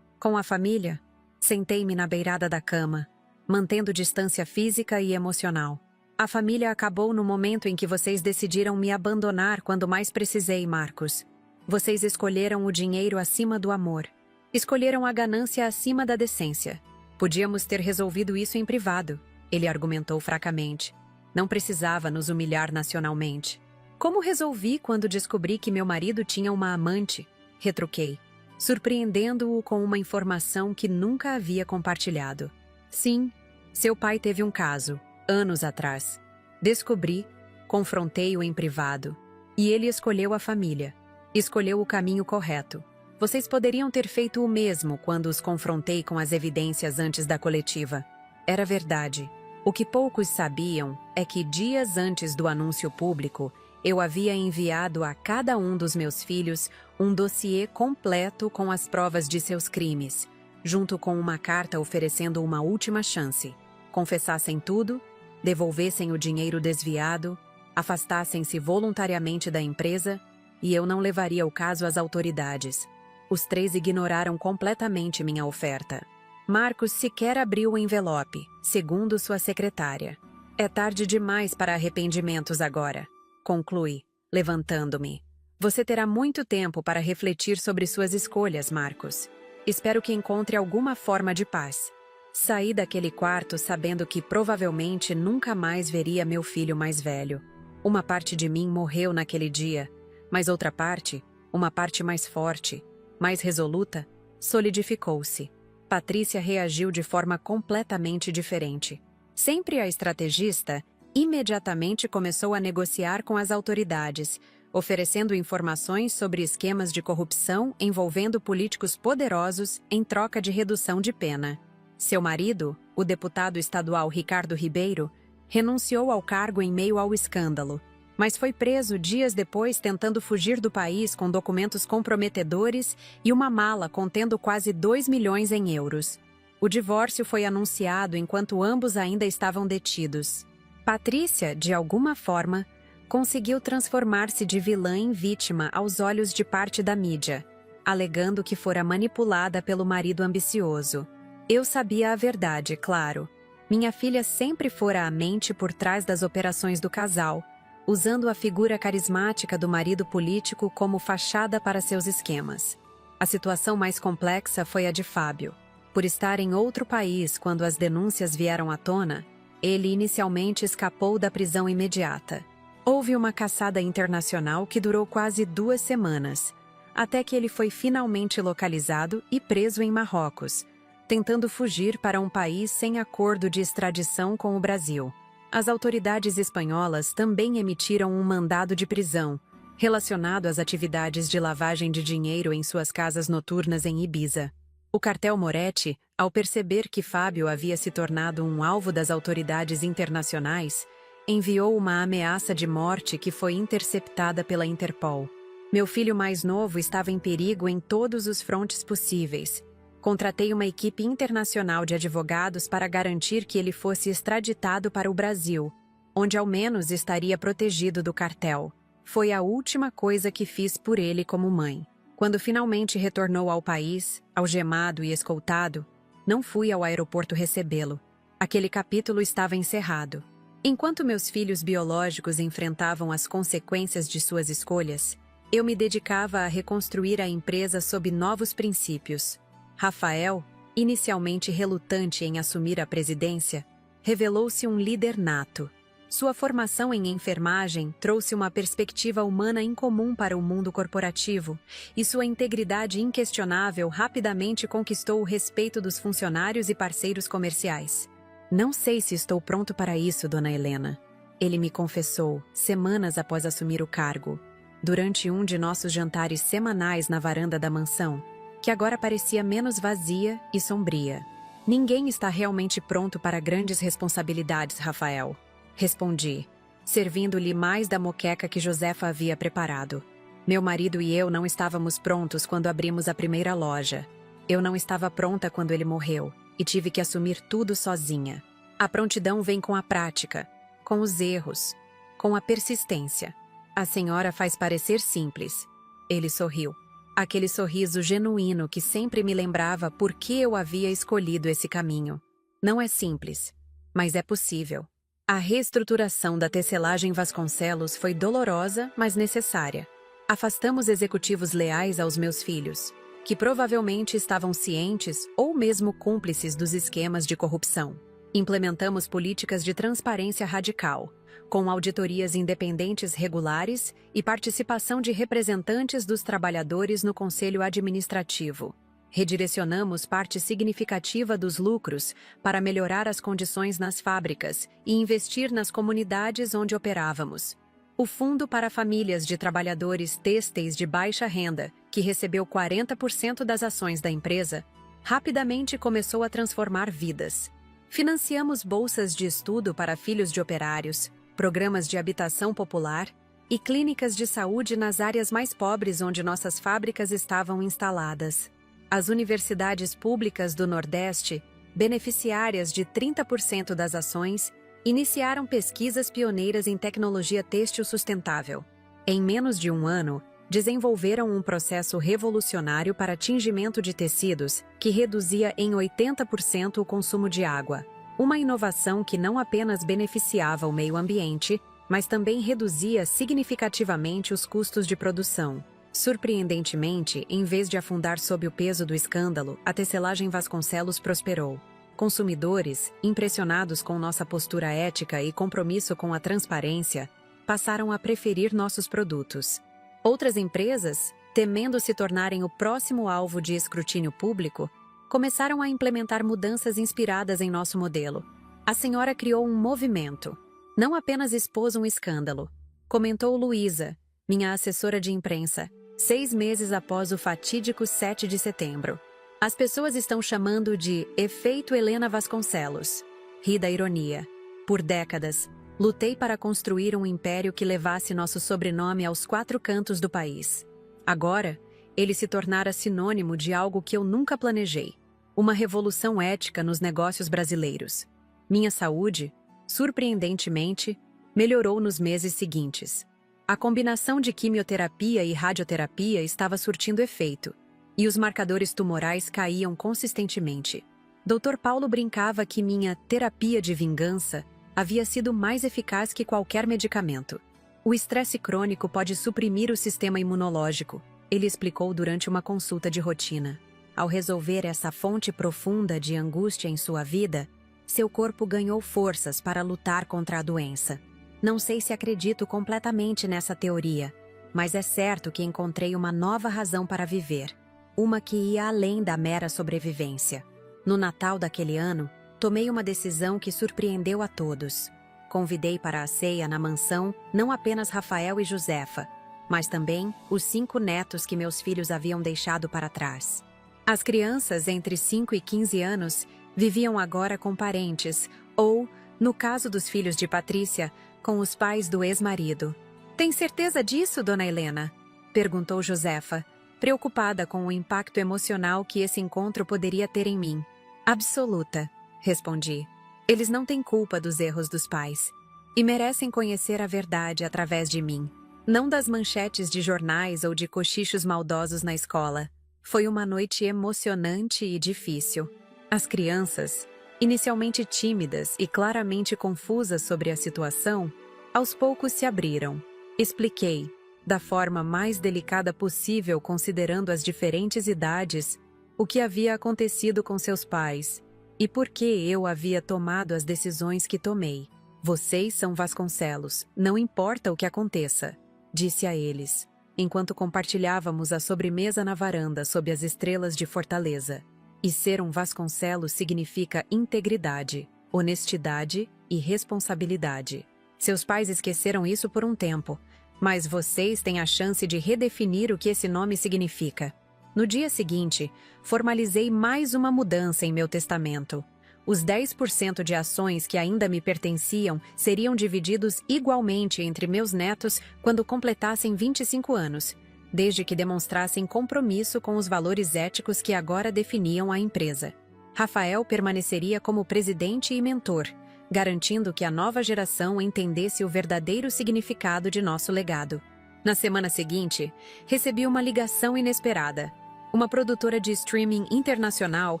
Com a família, sentei-me na beirada da cama, mantendo distância física e emocional. A família acabou no momento em que vocês decidiram me abandonar quando mais precisei, Marcos. Vocês escolheram o dinheiro acima do amor. Escolheram a ganância acima da decência. Podíamos ter resolvido isso em privado, ele argumentou fracamente. Não precisava nos humilhar nacionalmente. Como resolvi quando descobri que meu marido tinha uma amante? Retruquei, surpreendendo-o com uma informação que nunca havia compartilhado. Sim, seu pai teve um caso, anos atrás. Descobri, confrontei-o em privado. E ele escolheu a família. Escolheu o caminho correto. Vocês poderiam ter feito o mesmo quando os confrontei com as evidências antes da coletiva. Era verdade. O que poucos sabiam é que dias antes do anúncio público, eu havia enviado a cada um dos meus filhos um dossiê completo com as provas de seus crimes, junto com uma carta oferecendo uma última chance. Confessassem tudo, devolvessem o dinheiro desviado, afastassem-se voluntariamente da empresa e eu não levaria o caso às autoridades. Os 3 ignoraram completamente minha oferta. Marcos sequer abriu o envelope, segundo sua secretária. É tarde demais para arrependimentos agora, conclui, levantando-me. Você terá muito tempo para refletir sobre suas escolhas, Marcos. Espero que encontre alguma forma de paz. Saí daquele quarto sabendo que provavelmente nunca mais veria meu filho mais velho. Uma parte de mim morreu naquele dia, mas outra parte, uma parte mais forte, mais resoluta, solidificou-se. Patrícia reagiu de forma completamente diferente. Sempre a estrategista, imediatamente começou a negociar com as autoridades, oferecendo informações sobre esquemas de corrupção envolvendo políticos poderosos em troca de redução de pena. Seu marido, o deputado estadual Ricardo Ribeiro, renunciou ao cargo em meio ao escândalo, mas foi preso dias depois tentando fugir do país com documentos comprometedores e uma mala contendo quase 2 milhões em euros. O divórcio foi anunciado enquanto ambos ainda estavam detidos. Patrícia, de alguma forma, conseguiu transformar-se de vilã em vítima aos olhos de parte da mídia, alegando que fora manipulada pelo marido ambicioso. Eu sabia a verdade, claro. Minha filha sempre fora a mente por trás das operações do casal, usando a figura carismática do marido político como fachada para seus esquemas. A situação mais complexa foi a de Fábio. Por estar em outro país quando as denúncias vieram à tona, ele inicialmente escapou da prisão imediata. Houve uma caçada internacional que durou quase 2 semanas, até que ele foi finalmente localizado e preso em Marrocos, tentando fugir para um país sem acordo de extradição com o Brasil. As autoridades espanholas também emitiram um mandado de prisão, relacionado às atividades de lavagem de dinheiro em suas casas noturnas em Ibiza. O cartel Moretti, ao perceber que Fábio havia se tornado um alvo das autoridades internacionais, enviou uma ameaça de morte que foi interceptada pela Interpol. Meu filho mais novo estava em perigo em todos os frontes possíveis. Contratei uma equipe internacional de advogados para garantir que ele fosse extraditado para o Brasil, onde ao menos estaria protegido do cartel. Foi a última coisa que fiz por ele como mãe. Quando finalmente retornou ao país, algemado e escoltado, não fui ao aeroporto recebê-lo. Aquele capítulo estava encerrado. Enquanto meus filhos biológicos enfrentavam as consequências de suas escolhas, eu me dedicava a reconstruir a empresa sob novos princípios. Rafael, inicialmente relutante em assumir a presidência, revelou-se um líder nato. Sua formação em enfermagem trouxe uma perspectiva humana incomum para o mundo corporativo, e sua integridade inquestionável rapidamente conquistou o respeito dos funcionários e parceiros comerciais. Não sei se estou pronto para isso, dona Helena. Ele me confessou, semanas após assumir o cargo, durante um de nossos jantares semanais na varanda da mansão, que agora parecia menos vazia e sombria. Ninguém está realmente pronto para grandes responsabilidades, Rafael. Respondi, servindo-lhe mais da moqueca que Josefa havia preparado. Meu marido e eu não estávamos prontos quando abrimos a primeira loja. Eu não estava pronta quando ele morreu, e tive que assumir tudo sozinha. A prontidão vem com a prática, com os erros, com a persistência. A senhora faz parecer simples. Ele sorriu. Aquele sorriso genuíno que sempre me lembrava por que eu havia escolhido esse caminho. Não é simples, mas é possível. A reestruturação da tecelagem Vasconcelos foi dolorosa, mas necessária. Afastamos executivos leais aos meus filhos, que provavelmente estavam cientes ou mesmo cúmplices dos esquemas de corrupção. Implementamos políticas de transparência radical, com auditorias independentes regulares e participação de representantes dos trabalhadores no conselho administrativo. Redirecionamos parte significativa dos lucros para melhorar as condições nas fábricas e investir nas comunidades onde operávamos. O Fundo para Famílias de Trabalhadores Têxteis de Baixa Renda, que recebeu 40% das ações da empresa, rapidamente começou a transformar vidas. Financiamos bolsas de estudo para filhos de operários, programas de habitação popular e clínicas de saúde nas áreas mais pobres onde nossas fábricas estavam instaladas. As universidades públicas do Nordeste, beneficiárias de 30% das ações, iniciaram pesquisas pioneiras em tecnologia têxtil sustentável. Em menos de um ano, desenvolveram um processo revolucionário para tingimento de tecidos que reduzia em 80% o consumo de água. Uma inovação que não apenas beneficiava o meio ambiente, mas também reduzia significativamente os custos de produção. Surpreendentemente, em vez de afundar sob o peso do escândalo, a tecelagem Vasconcelos prosperou. Consumidores, impressionados com nossa postura ética e compromisso com a transparência, passaram a preferir nossos produtos. Outras empresas, temendo se tornarem o próximo alvo de escrutínio público, começaram a implementar mudanças inspiradas em nosso modelo. A senhora criou um movimento. Não apenas expôs um escândalo. Comentou Luísa, minha assessora de imprensa, 6 meses após o fatídico 7 de setembro. As pessoas estão chamando de efeito Helena Vasconcelos. Ri da ironia. Por décadas, lutei para construir um império que levasse nosso sobrenome aos 4 cantos do país. Agora, ele se tornara sinônimo de algo que eu nunca planejei. Uma revolução ética nos negócios brasileiros. Minha saúde, surpreendentemente, melhorou nos meses seguintes. A combinação de quimioterapia e radioterapia estava surtindo efeito, e os marcadores tumorais caíam consistentemente. Dr. Paulo brincava que minha terapia de vingança havia sido mais eficaz que qualquer medicamento. O estresse crônico pode suprimir o sistema imunológico, ele explicou durante uma consulta de rotina. Ao resolver essa fonte profunda de angústia em sua vida, seu corpo ganhou forças para lutar contra a doença. Não sei se acredito completamente nessa teoria, mas é certo que encontrei uma nova razão para viver. Uma que ia além da mera sobrevivência. No Natal daquele ano, tomei uma decisão que surpreendeu a todos. Convidei para a ceia na mansão não apenas Rafael e Josefa, mas também os 5 netos que meus filhos haviam deixado para trás. As crianças entre 5 e 15 anos viviam agora com parentes ou, no caso dos filhos de Patrícia, com os pais do ex-marido. Tem certeza disso, dona Helena? Perguntou Josefa, preocupada com o impacto emocional que esse encontro poderia ter em mim. Absoluta, respondi. Eles não têm culpa dos erros dos pais. E merecem conhecer a verdade através de mim. Não das manchetes de jornais ou de cochichos maldosos na escola. Foi uma noite emocionante e difícil. As crianças, inicialmente tímidas e claramente confusas sobre a situação, aos poucos se abriram. Expliquei, da forma mais delicada possível considerando as diferentes idades, o que havia acontecido com seus pais e por que eu havia tomado as decisões que tomei. Vocês são Vasconcelos, não importa o que aconteça, disse a eles, enquanto compartilhávamos a sobremesa na varanda sob as estrelas de Fortaleza. E ser um Vasconcelos significa integridade, honestidade e responsabilidade. Seus pais esqueceram isso por um tempo, mas vocês têm a chance de redefinir o que esse nome significa. No dia seguinte, formalizei mais uma mudança em meu testamento. Os 10% de ações que ainda me pertenciam seriam divididos igualmente entre meus netos quando completassem 25 anos, desde que demonstrassem compromisso com os valores éticos que agora definiam a empresa. Rafael permaneceria como presidente e mentor, garantindo que a nova geração entendesse o verdadeiro significado de nosso legado. Na semana seguinte, recebi uma ligação inesperada. Uma produtora de streaming internacional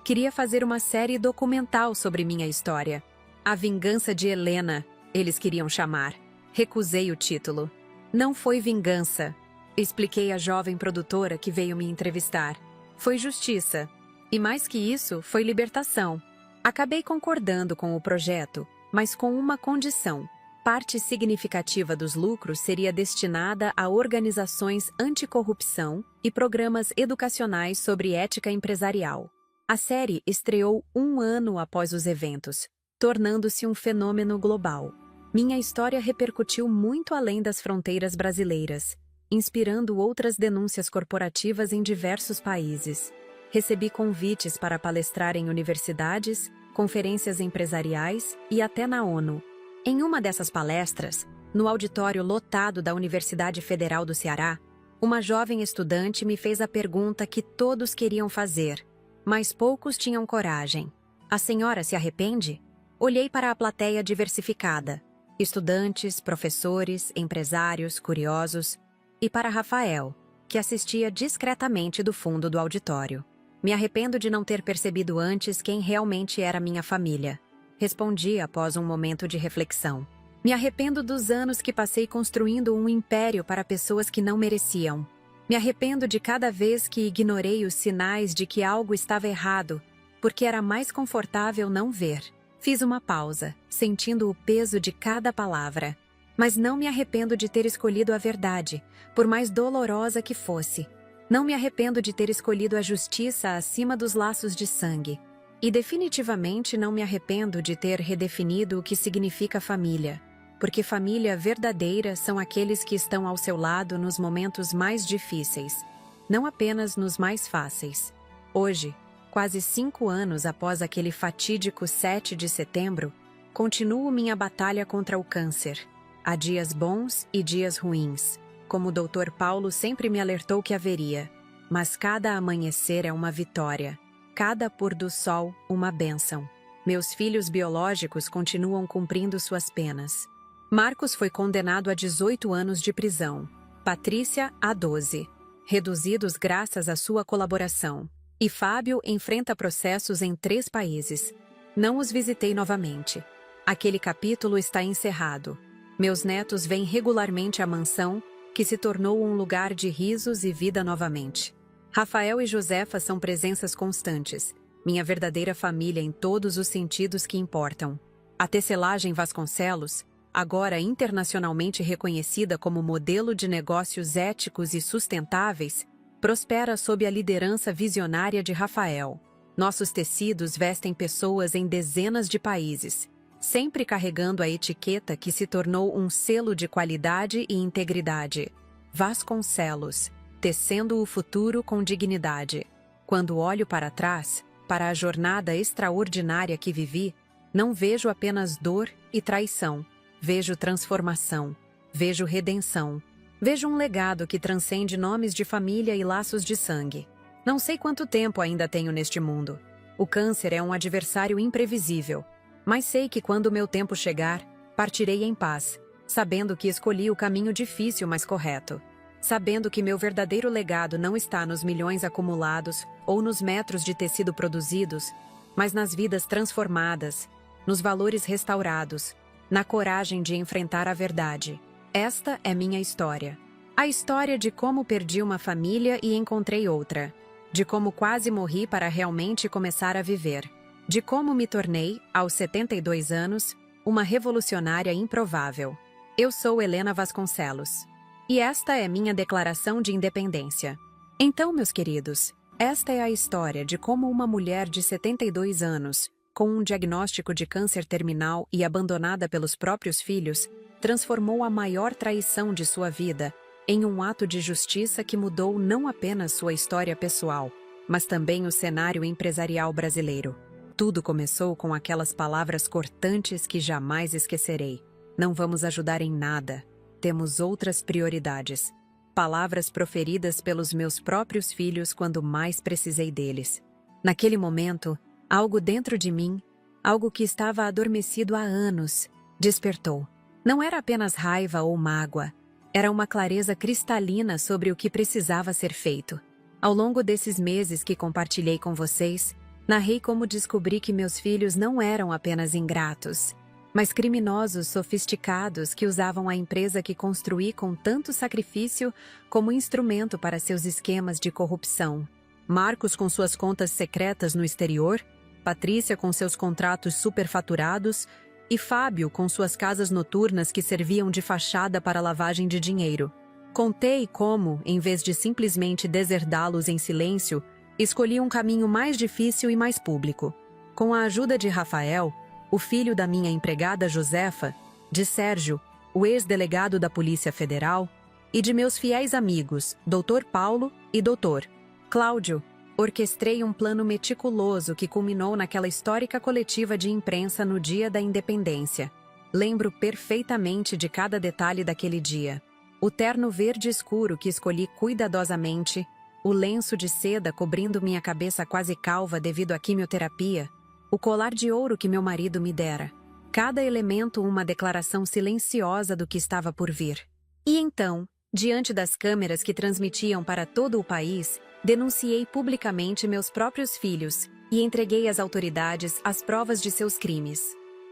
queria fazer uma série documental sobre minha história. A Vingança de Helena, eles queriam chamar. Recusei o título. Não foi vingança, expliquei à jovem produtora que veio me entrevistar. Foi justiça. E mais que isso, foi libertação. Acabei concordando com o projeto, mas com uma condição. Parte significativa dos lucros seria destinada a organizações anticorrupção e programas educacionais sobre ética empresarial. A série estreou 1 ano após os eventos, tornando-se um fenômeno global. Minha história repercutiu muito além das fronteiras brasileiras, inspirando outras denúncias corporativas em diversos países. Recebi convites para palestrar em universidades, conferências empresariais e até na ONU. Em uma dessas palestras, no auditório lotado da Universidade Federal do Ceará, uma jovem estudante me fez a pergunta que todos queriam fazer, mas poucos tinham coragem. A senhora se arrepende? Olhei para a plateia diversificada, estudantes, professores, empresários, curiosos, e para Rafael, que assistia discretamente do fundo do auditório. Me arrependo de não ter percebido antes quem realmente era minha família. Respondi após um momento de reflexão. Me arrependo dos anos que passei construindo um império para pessoas que não mereciam. Me arrependo de cada vez que ignorei os sinais de que algo estava errado, porque era mais confortável não ver. Fiz uma pausa, sentindo o peso de cada palavra. Mas não me arrependo de ter escolhido a verdade, por mais dolorosa que fosse. Não me arrependo de ter escolhido a justiça acima dos laços de sangue. E definitivamente não me arrependo de ter redefinido o que significa família, porque família verdadeira são aqueles que estão ao seu lado nos momentos mais difíceis, não apenas nos mais fáceis. Hoje, quase 5 anos após aquele fatídico 7 de setembro, continuo minha batalha contra o câncer. Há dias bons e dias ruins, como o Dr. Paulo sempre me alertou que haveria, mas cada amanhecer é uma vitória. Cada pôr do sol, uma bênção. Meus filhos biológicos continuam cumprindo suas penas. Marcos foi condenado a 18 anos de prisão. Patrícia, a 12. Reduzidos graças à sua colaboração. E Fábio enfrenta processos em 3 países. Não os visitei novamente. Aquele capítulo está encerrado. Meus netos vêm regularmente à mansão, que se tornou um lugar de risos e vida novamente. Rafael e Josefa são presenças constantes, minha verdadeira família em todos os sentidos que importam. A tecelagem Vasconcelos, agora internacionalmente reconhecida como modelo de negócios éticos e sustentáveis, prospera sob a liderança visionária de Rafael. Nossos tecidos vestem pessoas em dezenas de países, sempre carregando a etiqueta que se tornou um selo de qualidade e integridade. Vasconcelos, tecendo o futuro com dignidade. Quando olho para trás, para a jornada extraordinária que vivi, não vejo apenas dor e traição. Vejo transformação. Vejo redenção. Vejo um legado que transcende nomes de família e laços de sangue. Não sei quanto tempo ainda tenho neste mundo. O câncer é um adversário imprevisível. Mas sei que quando o meu tempo chegar, partirei em paz, sabendo que escolhi o caminho difícil, mas correto. Sabendo que meu verdadeiro legado não está nos milhões acumulados ou nos metros de tecido produzidos, mas nas vidas transformadas, nos valores restaurados, na coragem de enfrentar a verdade. Esta é minha história. A história de como perdi uma família e encontrei outra. De como quase morri para realmente começar a viver. De como me tornei, aos 72 anos, uma revolucionária improvável. Eu sou Helena Vasconcelos. E esta é minha declaração de independência. Então, meus queridos, esta é a história de como uma mulher de 72 anos, com um diagnóstico de câncer terminal e abandonada pelos próprios filhos, transformou a maior traição de sua vida em um ato de justiça que mudou não apenas sua história pessoal, mas também o cenário empresarial brasileiro. Tudo começou com aquelas palavras cortantes que jamais esquecerei. Não vamos ajudar em nada. Temos outras prioridades. Palavras proferidas pelos meus próprios filhos quando mais precisei deles. Naquele momento, algo dentro de mim, algo que estava adormecido há anos, despertou. Não era apenas raiva ou mágoa. Era uma clareza cristalina sobre o que precisava ser feito. Ao longo desses meses que compartilhei com vocês, narrei como descobri que meus filhos não eram apenas ingratos, mas criminosos sofisticados que usavam a empresa que construí com tanto sacrifício como instrumento para seus esquemas de corrupção. Marcos com suas contas secretas no exterior, Patrícia com seus contratos superfaturados e Fábio com suas casas noturnas que serviam de fachada para lavagem de dinheiro. Contei como, em vez de simplesmente deserdá-los em silêncio, escolhi um caminho mais difícil e mais público. Com a ajuda de Rafael, o filho da minha empregada Josefa, de Sérgio, o ex-delegado da Polícia Federal, e de meus fiéis amigos, Dr. Paulo e Dr. Cláudio, orquestrei um plano meticuloso que culminou naquela histórica coletiva de imprensa no dia da independência. Lembro perfeitamente de cada detalhe daquele dia. O terno verde escuro que escolhi cuidadosamente, o lenço de seda cobrindo minha cabeça quase calva devido à quimioterapia, o colar de ouro que meu marido me dera. Cada elemento uma declaração silenciosa do que estava por vir. E então, diante das câmeras que transmitiam para todo o país, denunciei publicamente meus próprios filhos e entreguei às autoridades as provas de seus crimes.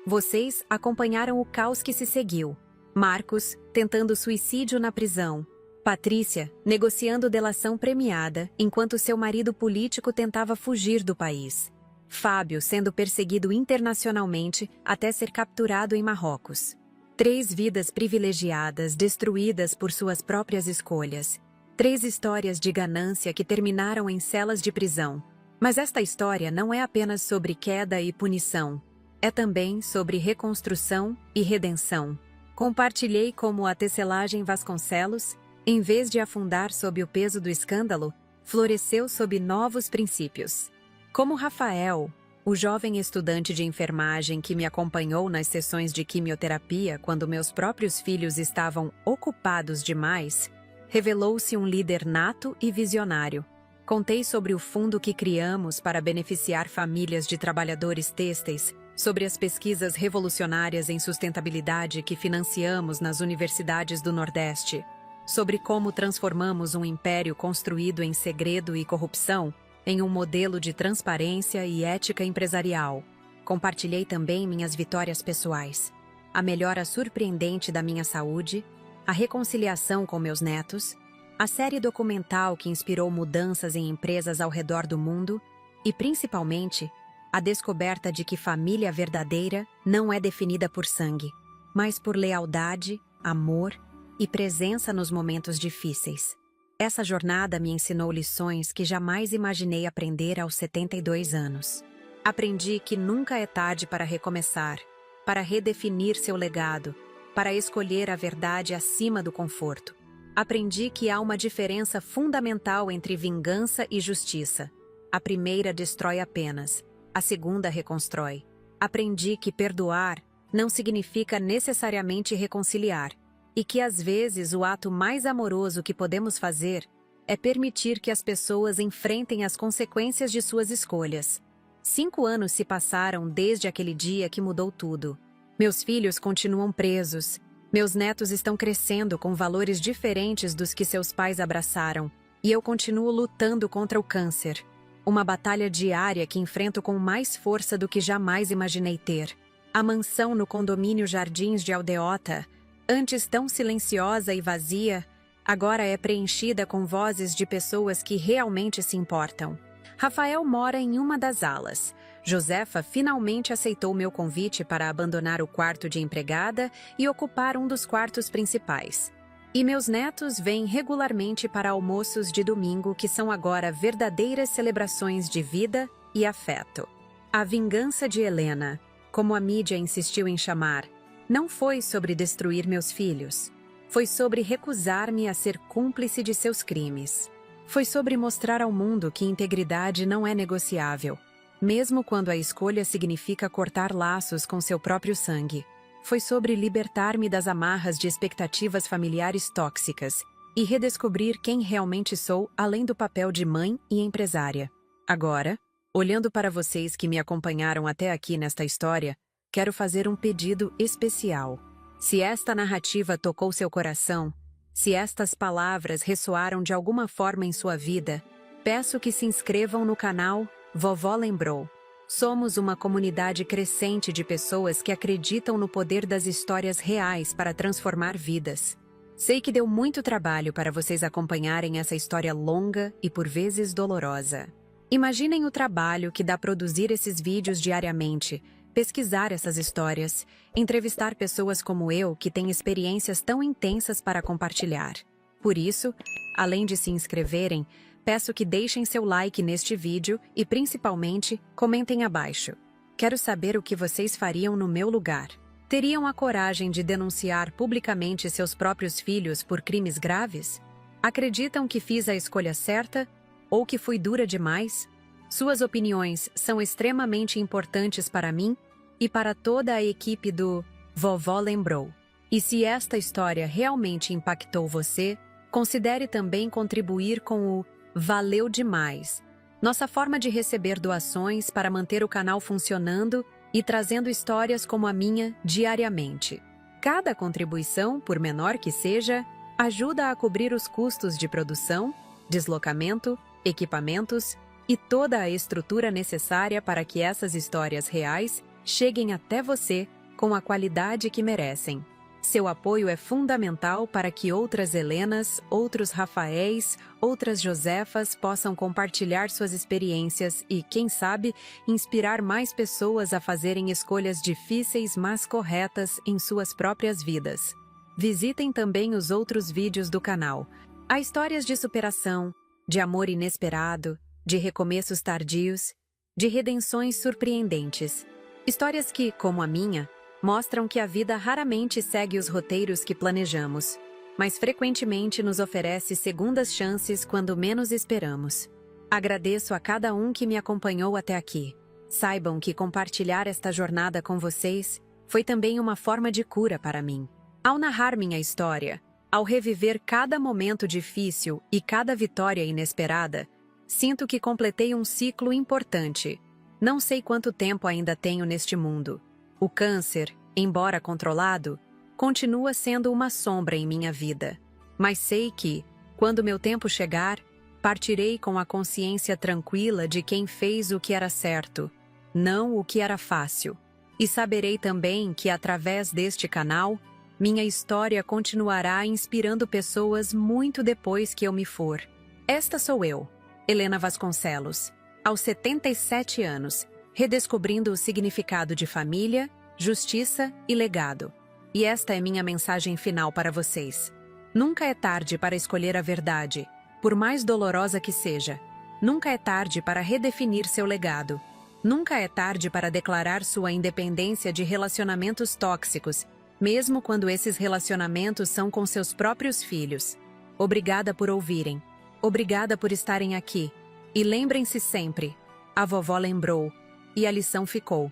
Vocês acompanharam o caos que se seguiu. Marcos, tentando suicídio na prisão. Patrícia, negociando delação premiada, enquanto seu marido político tentava fugir do país. Fábio sendo perseguido internacionalmente até ser capturado em Marrocos. 3 vidas privilegiadas destruídas por suas próprias escolhas. 3 histórias de ganância que terminaram em celas de prisão. Mas esta história não é apenas sobre queda e punição. É também sobre reconstrução e redenção. Compartilhei como a tecelagem Vasconcelos, em vez de afundar sob o peso do escândalo, floresceu sob novos princípios. Como Rafael, o jovem estudante de enfermagem que me acompanhou nas sessões de quimioterapia quando meus próprios filhos estavam ocupados demais, revelou-se um líder nato e visionário. Contei sobre o fundo que criamos para beneficiar famílias de trabalhadores têxteis, sobre as pesquisas revolucionárias em sustentabilidade que financiamos nas universidades do Nordeste, sobre como transformamos um império construído em segredo e corrupção em um modelo de transparência e ética empresarial. Compartilhei também minhas vitórias pessoais, a melhora surpreendente da minha saúde, a reconciliação com meus netos, a série documental que inspirou mudanças em empresas ao redor do mundo e, principalmente, a descoberta de que família verdadeira não é definida por sangue, mas por lealdade, amor e presença nos momentos difíceis. Essa jornada me ensinou lições que jamais imaginei aprender aos 72 anos. Aprendi que nunca é tarde para recomeçar, para redefinir seu legado, para escolher a verdade acima do conforto. Aprendi que há uma diferença fundamental entre vingança e justiça. A primeira destrói apenas, a segunda reconstrói. Aprendi que perdoar não significa necessariamente reconciliar, e que às vezes o ato mais amoroso que podemos fazer é permitir que as pessoas enfrentem as consequências de suas escolhas. 5 anos se passaram desde aquele dia que mudou tudo. Meus filhos continuam presos. Meus netos estão crescendo com valores diferentes dos que seus pais abraçaram, e eu continuo lutando contra o câncer. Uma batalha diária que enfrento com mais força do que jamais imaginei ter. A mansão no condomínio Jardins de Aldeota, antes tão silenciosa e vazia, agora é preenchida com vozes de pessoas que realmente se importam. Rafael mora em uma das alas. Josefa finalmente aceitou meu convite para abandonar o quarto de empregada e ocupar um dos quartos principais. E meus netos vêm regularmente para almoços de domingo que são agora verdadeiras celebrações de vida e afeto. A vingança de Helena, como a mídia insistiu em chamar, não foi sobre destruir meus filhos. Foi sobre recusar-me a ser cúmplice de seus crimes. Foi sobre mostrar ao mundo que integridade não é negociável, mesmo quando a escolha significa cortar laços com seu próprio sangue. Foi sobre libertar-me das amarras de expectativas familiares tóxicas e redescobrir quem realmente sou além do papel de mãe e empresária. Agora, olhando para vocês que me acompanharam até aqui nesta história, quero fazer um pedido especial. Se esta narrativa tocou seu coração, Se estas palavras ressoaram de alguma forma em sua vida, peço que se inscrevam no canal Vovó Lembrou. Somos uma comunidade crescente de pessoas que acreditam no poder das histórias reais para transformar vidas. Sei que deu muito trabalho para vocês acompanharem essa história longa e por vezes dolorosa. Imaginem o trabalho que dá produzir esses vídeos diariamente, pesquisar essas histórias, entrevistar pessoas como eu que têm experiências tão intensas para compartilhar. Por isso, além de se inscreverem, peço que deixem seu like neste vídeo e, principalmente, comentem abaixo. Quero saber o que vocês fariam no meu lugar. Teriam a coragem de denunciar publicamente seus próprios filhos por crimes graves? Acreditam que fiz a escolha certa ou que fui dura demais? Suas opiniões são extremamente importantes para mim e para toda a equipe do Vovó Lembrou. E se esta história realmente impactou você, considere também contribuir com o Valeu Demais, nossa forma de receber doações para manter o canal funcionando e trazendo histórias como a minha diariamente. Cada contribuição, por menor que seja, ajuda a cobrir os custos de produção, deslocamento, equipamentos e toda a estrutura necessária para que essas histórias reais cheguem até você com a qualidade que merecem. Seu apoio é fundamental para que outras Helenas, outros Rafaéis, outras Josefas possam compartilhar suas experiências e, quem sabe, inspirar mais pessoas a fazerem escolhas difíceis, mas corretas em suas próprias vidas. Visitem também os outros vídeos do canal. Há histórias de superação, de amor inesperado, de recomeços tardios, de redenções surpreendentes. Histórias que, como a minha, mostram que a vida raramente segue os roteiros que planejamos, mas frequentemente nos oferece segundas chances quando menos esperamos. Agradeço a cada um que me acompanhou até aqui. Saibam que compartilhar esta jornada com vocês foi também uma forma de cura para mim. Ao narrar minha história, ao reviver cada momento difícil e cada vitória inesperada, sinto que completei um ciclo importante. Não sei quanto tempo ainda tenho neste mundo. O câncer, embora controlado, continua sendo uma sombra em minha vida. Mas sei que, quando meu tempo chegar, partirei com a consciência tranquila de quem fez o que era certo, não o que era fácil. E saberei também que, através deste canal, minha história continuará inspirando pessoas muito depois que eu me for. Esta sou eu, Helena Vasconcelos, aos 77 anos, redescobrindo o significado de família, justiça e legado. E esta é minha mensagem final para vocês. Nunca é tarde para escolher a verdade, por mais dolorosa que seja. Nunca é tarde para redefinir seu legado. Nunca é tarde para declarar sua independência de relacionamentos tóxicos, mesmo quando esses relacionamentos são com seus próprios filhos. Obrigada por ouvirem. Obrigada por estarem aqui. E lembrem-se sempre, a vovó lembrou, e a lição ficou.